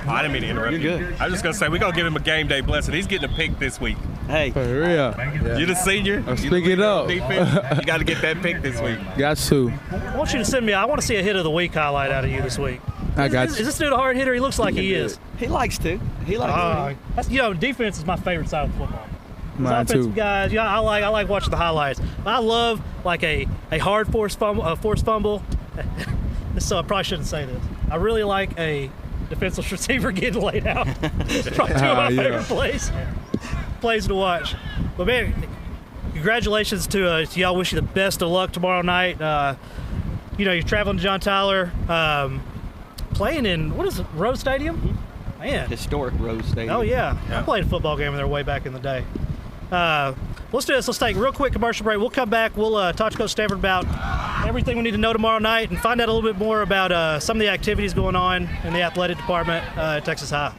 I didn't mean to interrupt you. You're good. I was just gonna say we're gonna give him a game day blessing. He's getting a pick this week. Hey, for real. You're the senior. Speak it up. Defense. You got to get that pick this week. Got to. I want you to send me. I want to see a hit of the week highlight out of you this week. I got you. Is this dude a hard hitter? He looks like he is. He likes to. Defense is my favorite side of football. Mine too. Guys, I like watching the highlights. I love like a hard forced fumble. So I probably shouldn't say this. I really like a defenseless receiver getting laid out. It's probably 2 of my favorite plays to watch. But man, congratulations to y'all. Wish you the best of luck tomorrow night. You're traveling to John Tyler, playing in Rose Stadium. Man, historic Rose Stadium. Oh yeah. I played a football game there way back in the day. Let's do this. Let's take a real quick commercial break. We'll come back. We'll talk to Coach Stanford about everything we need to know tomorrow night and find out a little bit more about some of the activities going on in the athletic department at Texas High.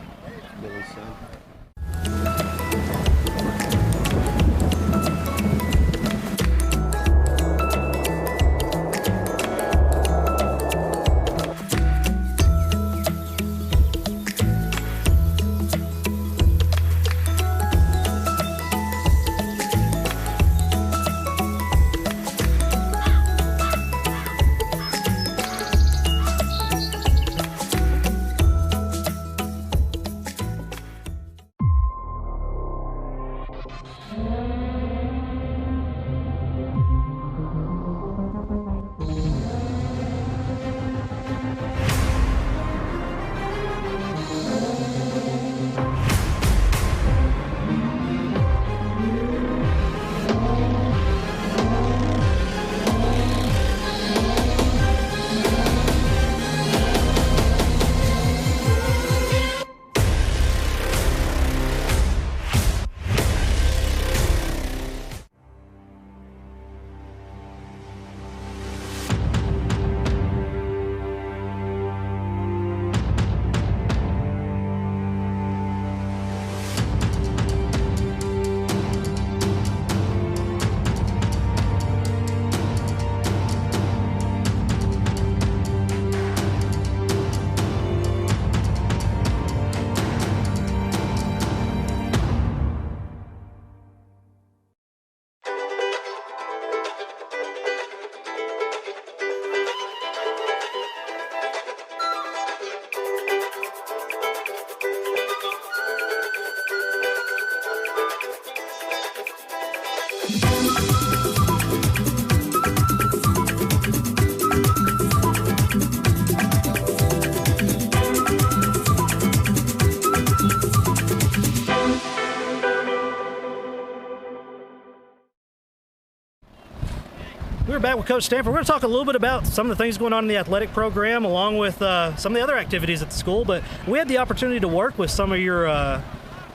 We're back with Coach Stanford. We're going to talk a little bit about some of the things going on in the athletic program, along with some of the other activities at the school. But we had the opportunity to work with some of your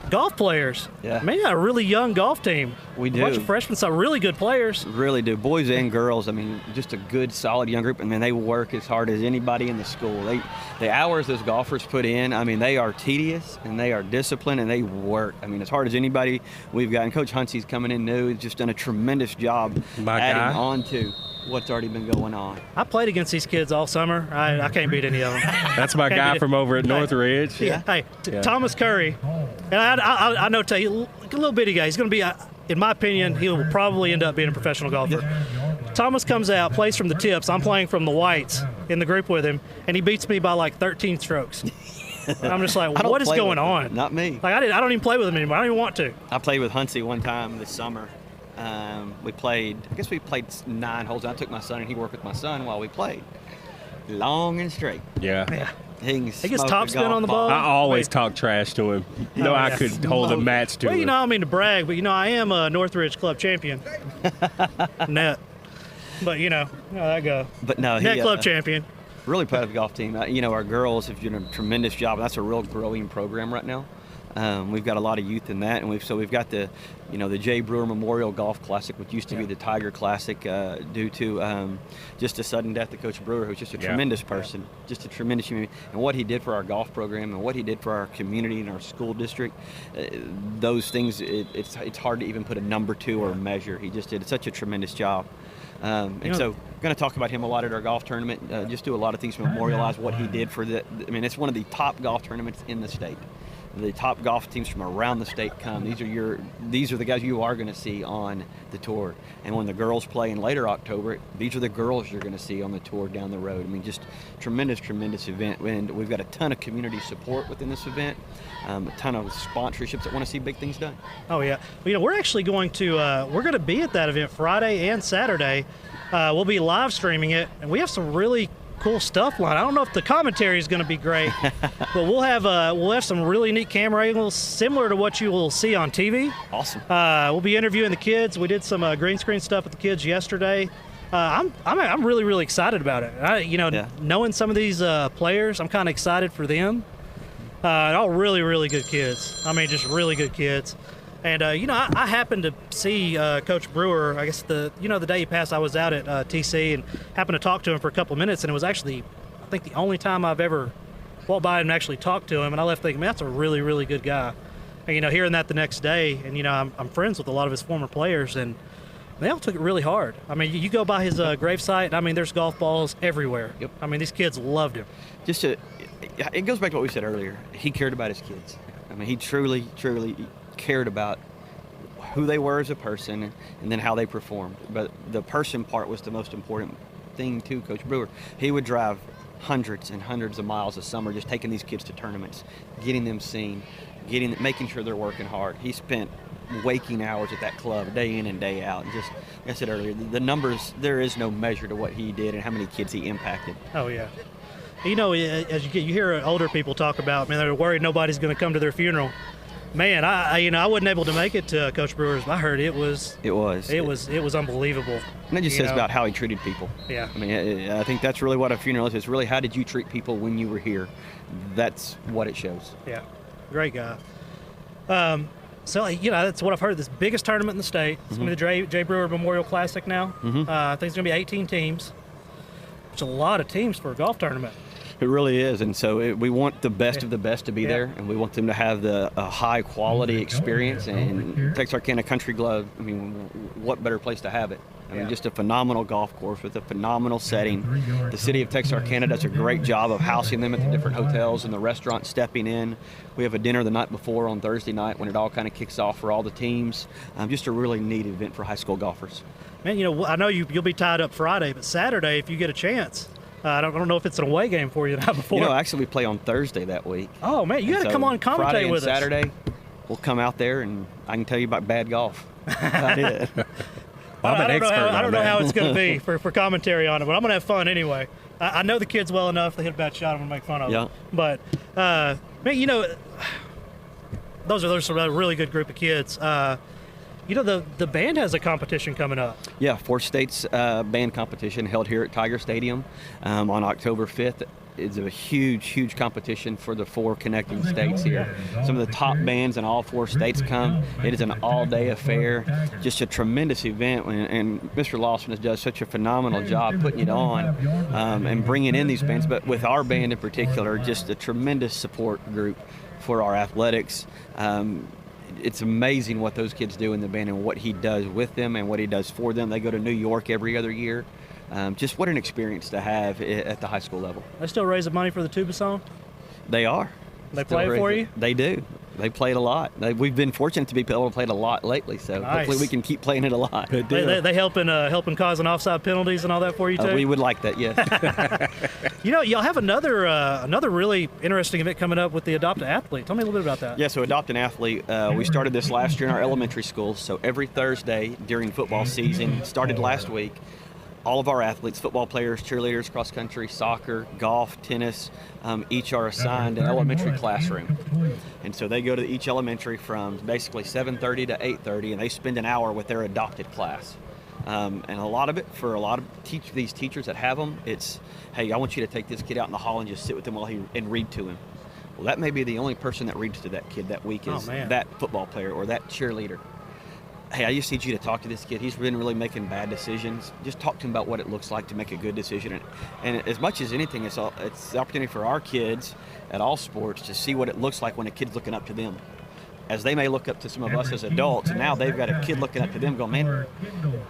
golf players. Yeah. Man, you got a really young golf team. We do. A bunch of freshmen, some really good players. Really do. Boys and girls. I mean, just a good, solid young group. I mean, they work as hard as anybody in the school. The hours those golfers put in, I mean, they are tedious and they are disciplined and they work. I mean, as hard as anybody we've got. And Coach Huntsy's coming in new. He's just done a tremendous job adding on to what's already been going on. I played against these kids all summer. I can't beat any of them. That's my guy from over at Northridge. Hey, Thomas Curry. And I know, tell you, a little bitty guy. He's going to be, in my opinion, he will probably end up being a professional golfer. Thomas comes out, plays from the tips. I'm playing from the whites in the group with him, and he beats me by like 13 strokes. I'm just like, what is going on? Not me. Like I don't even play with him anymore. I don't even want to. I played with Huntsy one time this summer. We played 9 holes. I took my son and he worked with my son while we played. Long and straight. Yeah. He gets topspin on the ball. I always talk trash to him. I could hold a match to him. Well, I don't mean to brag, but I am a Northridge Club champion. Net. But how that go. But no, Net Club champion. Really proud of the golf team. Our girls have done a tremendous job. That's a real growing program right now. We've got a lot of youth in that, and we've got the Jay Brewer Memorial Golf Classic, which used to be the Tiger Classic, due to just a sudden death of Coach Brewer, who's just a tremendous person, just a tremendous human being, and what he did for our golf program and what he did for our community and our school district. Those things, it's hard to even put a number to or measure. He just did such a tremendous job. And so going to talk about him a lot at our golf tournament, just do a lot of things to memorialize what he did for it's one of the top golf tournaments in the state. The top golf teams from around the state come. These are the guys you are going to see on the tour. And when the girls play in later October, these are the girls you're going to see on the tour down the road. I mean, just tremendous event. And we've got a ton of community support within this event, a ton of sponsorships that want to see big things done. Oh yeah, we're actually going to be at that event Friday and Saturday. We'll be live streaming it, and we have some really cool stuff line. I don't know if the commentary is going to be great, but we'll have some really neat camera angles similar to what you will see on TV. Awesome. We'll be interviewing the kids. We did some green screen stuff with the kids yesterday. I'm really, really excited about it. Knowing some of these players, I'm kind of excited for them. All really, really good kids. I mean, just really good kids. And, I happened to see Coach Brewer, I guess the day he passed, I was out at TC and happened to talk to him for a couple of minutes, and it was actually, I think, the only time I've ever walked by and actually talked to him, and I left thinking, man, that's a really, really good guy. And, hearing that the next day, and, I'm friends with a lot of his former players, and they all took it really hard. I mean, you go by his gravesite, and, I mean, there's golf balls everywhere. Yep. I mean, these kids loved him. It goes back to what we said earlier. He cared about his kids. I mean, he truly, truly cared about who they were as a person and then how they performed. But the person part was the most important thing to Coach Brewer. He would drive hundreds and hundreds of miles a summer just taking these kids to tournaments, getting them seen, making sure they're working hard. He spent waking hours at that club day in and day out. And just, like I said earlier, the numbers, there is no measure to what he did and how many kids he impacted. Oh, yeah. As you hear older people talk about, man, they're worried nobody's going to come to their funeral. Man, I wasn't able to make it to Coach Brewer's. I heard it was unbelievable. And it just says about how he treated people. Yeah. I mean, I think that's really what a funeral is. It's really how did you treat people when you were here. That's what it shows. Yeah, great guy. So that's what I've heard. This biggest tournament in the state. It's going to be the Jay Brewer Memorial Classic now. I think it's going to be 18 teams. It's a lot of teams for a golf tournament. It really is, and so we want the best of the best to be there, and we want them to have a high quality experience. And Texarkana Country Club, I mean, what better place to have it? I mean, just a phenomenal golf course with a phenomenal setting. The city of Texarkana does a great job of housing them at the different hotels and the restaurants stepping in. We have a dinner the night before on Thursday night when it all kind of kicks off for all the teams. Just a really neat event for high school golfers. Man, I know you'll be tied up Friday, but Saturday, if you get a chance, I don't know if it's an away game for you the night before. Actually, we play on Thursday that week. Oh, man, you got to come on and commentate Friday with and us. Saturday, we'll come out there, and I can tell you about bad golf. About it. I don't know how it's going to be for commentary on it, but I'm going to have fun anyway. I know the kids well enough. They hit a bad shot, I'm going to make fun of them. But, man, those are a really good group of kids. You know, the band has a competition coming up. Yeah, 4 states band competition held here at Tiger Stadium on October 5th. It's a huge competition for the 4 connecting states here. Some of the top bands in all 4 states come. It is an all-day affair, just a tremendous event, and Mr. Lawson does such a phenomenal job putting it on and bringing in these bands, but with our band in particular, just a tremendous support group for our athletics. It's amazing what those kids do in the band and what he does with them and what he does for them. They go to New York every other year. Just what an experience to have at the high school level. They still raising money for the Tuba song? They are. They play it for you? They do. They play it a lot. We've been fortunate to be able to play it a lot lately, so nice. Hopefully we can keep playing it a lot. They helping causing offside penalties and all that for you too? We would like that, yes. You know, y'all have another really interesting event coming up with the Adopt an Athlete. Tell me a little bit about that. Yeah, so Adopt an Athlete, we started this last year in our elementary schools. So every Thursday during football season, started last week, all of our athletes, football players, cheerleaders, cross country, soccer, golf, tennis, each are assigned an elementary classroom. And so they go to each elementary from basically 7:30 to 8:30, and they spend an hour with their adopted class. And a lot of it, for a lot of these teachers that have them, it's, hey, I want you to take this kid out in the hall and just sit with him and read to him. Well, that may be the only person that reads to that kid that week is that football player or that cheerleader. Hey, I just need you to talk to this kid. He's been really making bad decisions. Just talk to him about what it looks like to make a good decision. And as much as anything, it's the opportunity for our kids at all sports to see what it looks like when a kid's looking up to them. As they may look up to some of us as adults, and now they've got a kid looking up to them going, man,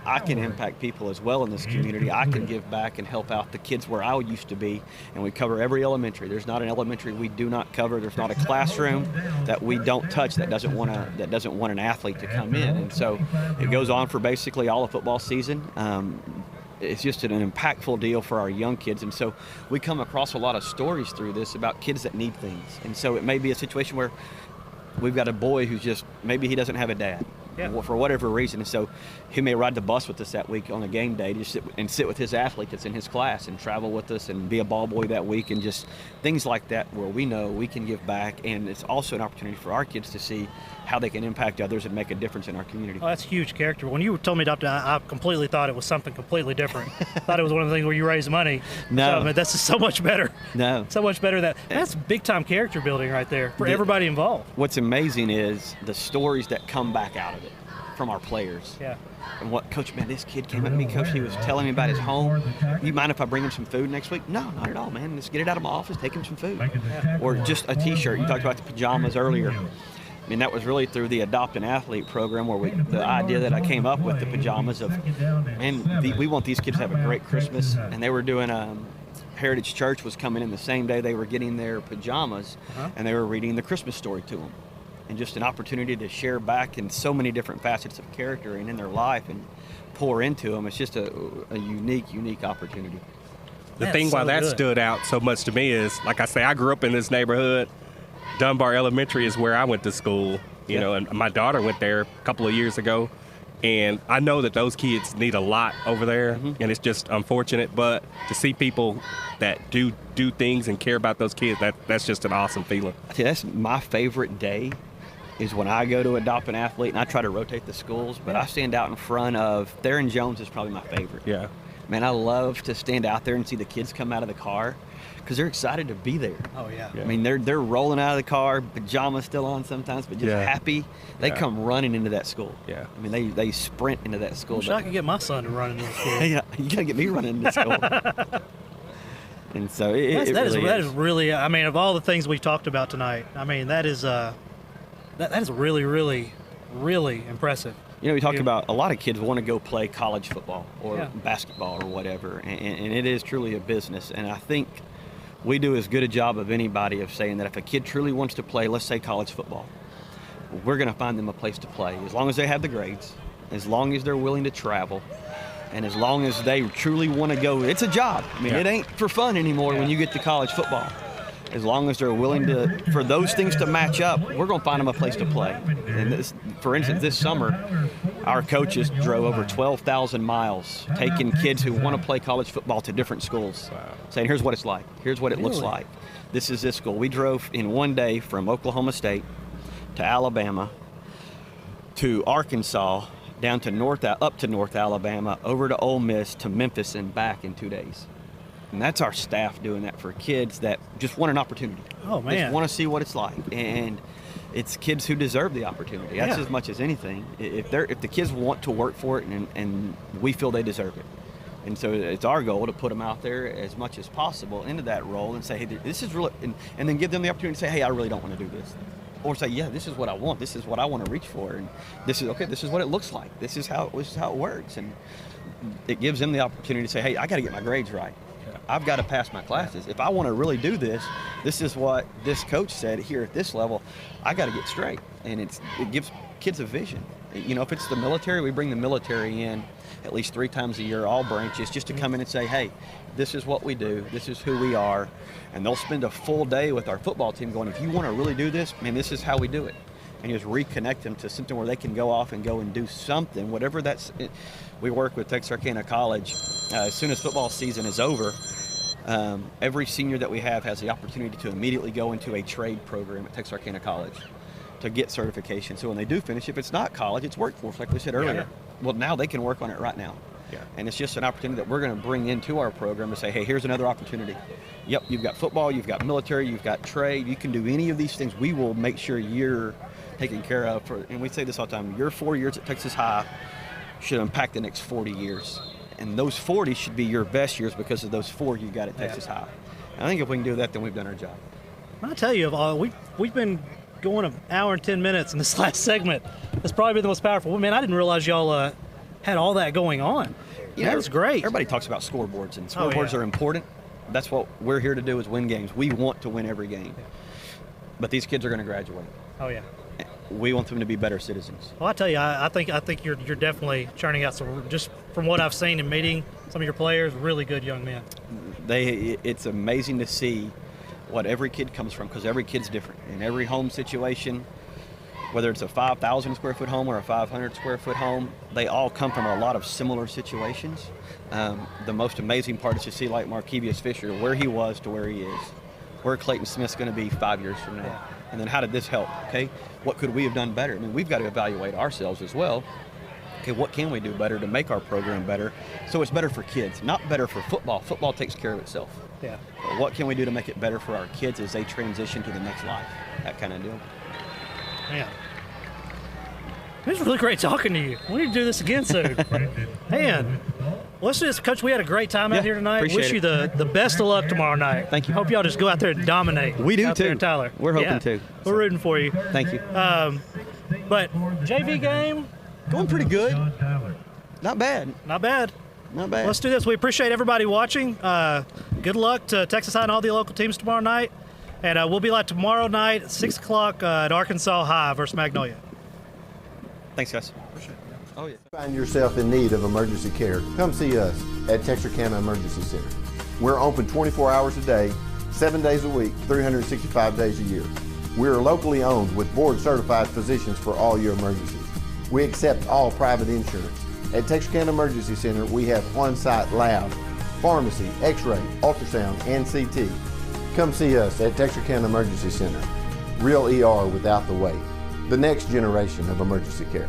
I can impact people as well in this community. I can give back and help out the kids where I used to be. And we cover every elementary. There's not an elementary we do not cover. There's not a classroom that we don't touch that doesn't want an athlete to come in. And so it goes on for basically all of football season. It's just an impactful deal for our young kids. And so we come across a lot of stories through this about kids that need things. And so it may be a situation where we've got a boy who's just, maybe he doesn't have a dad for whatever reason. And so he may ride the bus with us that week on a game day to sit with his athlete that's in his class and travel with us and be a ball boy that week, and just things like that where we know we can give back. And it's also an opportunity for our kids to see how they can impact others and make a difference in our community. Oh, that's huge character. When you told me Adopt, I completely thought it was something completely different. Thought it was one of the things where you raise money. No. So, that's just so much better. No. So much better than that. That's big time character building right there for everybody involved. What's amazing is the stories that come back out of it from our players. Yeah. And what, Coach, man, this kid came up to me, Coach, he was telling me about his home. You mind if I bring him some food next week? No, not at all, man. Just get it out of my office, take him some food. Or just a t-shirt. You talked about the pajamas earlier. I mean, that was really through the Adopt an Athlete program where the idea that I came up with the pajamas of, man, we want these kids to have a great Christmas. And they were doing Heritage Church was coming in the same day they were getting their pajamas, and they were reading the Christmas story to them. And just an opportunity to share back in so many different facets of character and in their life and pour into them. It's just a unique opportunity. The thing why that stood out so much to me is, like I say, I grew up in this neighborhood. Dunbar Elementary is where I went to school, you know, and my daughter went there a couple of years ago. And I know that those kids need a lot over there, and it's just unfortunate. But to see people that do things and care about those kids, that's just an awesome feeling. See, that's my favorite day is when I go to Adopt an Athlete, and I try to rotate the schools, but I stand out in front of, Theron Jones is probably my favorite. Yeah. Man, I love to stand out there and see the kids come out of the car because they're excited to be there. Oh, yeah. I mean, they're rolling out of the car, pajamas still on sometimes, but just happy. They come running into that school. Yeah. I mean, they sprint into that school. I wish I could get my son to run into the school. Yeah, you got to get me running into school. And so that is really, I mean, of all the things we've talked about tonight, I mean, that is really, really, really impressive. You know, we talked about a lot of kids want to go play college football or basketball or whatever, and it is truly a business. And I think we do as good a job of anybody of saying that if a kid truly wants to play, let's say college football, we're going to find them a place to play as long as they have the grades, as long as they're willing to travel, and as long as they truly want to go. It's a job. I mean, it ain't for fun anymore when you get to college football. As long as they're willing for those things to match up, we're going to find them a place to play. And for instance, this summer, our coaches drove over 12,000 miles, taking kids who want to play college football to different schools, saying, here's what it's like. Here's what it looks like. This is this school. We drove in one day from Oklahoma State to Alabama, to Arkansas, down to up to North Alabama, over to Ole Miss, to Memphis, and back in 2 days. And that's our staff doing that for kids that just want an opportunity. Oh, man. Just want to see what it's like. And it's kids who deserve the opportunity. That's Yeah. as much as anything. If the kids want to work for it and we feel they deserve it. And so it's our goal to put them out there as much as possible into that role and say, hey, this is really, and then give them the opportunity to say, hey, I really don't want to do this. Or say, yeah, this is what I want. This is what I want to reach for. And this is what it looks like. This is how it works. And it gives them the opportunity to say, hey, I got to get my grades right. I've got to pass my classes. If I want to really do this, this is what this coach said here at this level. I got to get straight. And it gives kids a vision. You know, if it's the military, we bring the military in at least 3 times a year, all branches, just to come in and say, hey, this is what we do. This is who we are. And they'll spend a full day with our football team going, if you want to really do this, man, this is how we do it. And just reconnect them to something where they can go off and go and do something, whatever that's. We work with Texarkana College. As soon as football season is over, every senior that we have has the opportunity to immediately go into a trade program at Texarkana College to get certification. So when they do finish, if it's not college, it's workforce, like we said earlier. Yeah. Well, now they can work on it right now. Yeah. And it's just an opportunity that we're going to bring into our program to say, hey, here's another opportunity. Yep, you've got football, you've got military, you've got trade, you can do any of these things. We will make sure you're taken care of. And we say this all the time, your 4 years at Texas High should impact the next 40 years. And those 40 should be your best years because of those 4 you got at Texas High. And I think if we can do that, then we've done our job. I'll tell you, we've been going an hour and 10 minutes in this last segment. It's probably been the most powerful. Man, I didn't realize y'all had all that going on. Yeah, that was great. Everybody talks about scoreboards, and scoreboards are important. That's what we're here to do, is win games. We want to win every game. But these kids are going to graduate. Oh, yeah. We want them to be better citizens. Well, I tell you, I think you're definitely churning out some, just from what I've seen and meeting some of your players, really good young men. It's amazing to see what every kid comes from, because every kid's different. In every home situation, whether it's a 5,000 square foot home or a 500 square foot home, they all come from a lot of similar situations. The most amazing part is to see, like Markevius Fisher, where he was to where he is, where Clayton Smith's going to be 5 years from now. And then how did this help? Okay, what could we have done better? I mean, we've got to evaluate ourselves as well. Okay, what can we do better to make our program better so it's better for kids, not better for football. Football takes care of itself. Yeah. But what can we do to make it better for our kids as they transition to the next life? That kind of deal. Yeah. It was really great talking to you. We need to do this again soon. Man, let's do this. Coach, we had a great time out here tonight. Wish you the best of luck tomorrow night. Thank you. Hope y'all just go out there and dominate. We do out too. There in Tyler. We're hoping to. We're rooting for you. Thank you. But JV game? Going pretty good. Not bad. Not bad. Not bad. Let's do this. We appreciate everybody watching. Good luck to Texas High and all the local teams tomorrow night. And we'll be live tomorrow night at 6 o'clock at Arkansas High versus Magnolia. Thanks, guys. Oh, yeah. Find yourself in need of emergency care, come see us at Texarkana Emergency Center. We're open 24 hours a day, 7 days a week, 365 days a year. We are locally owned with board-certified physicians for all your emergencies. We accept all private insurance. At Texarkana Emergency Center, we have on-site lab, pharmacy, x-ray, ultrasound, and CT. Come see us at Texarkana Emergency Center. Real ER without the wait. The next generation of emergency care.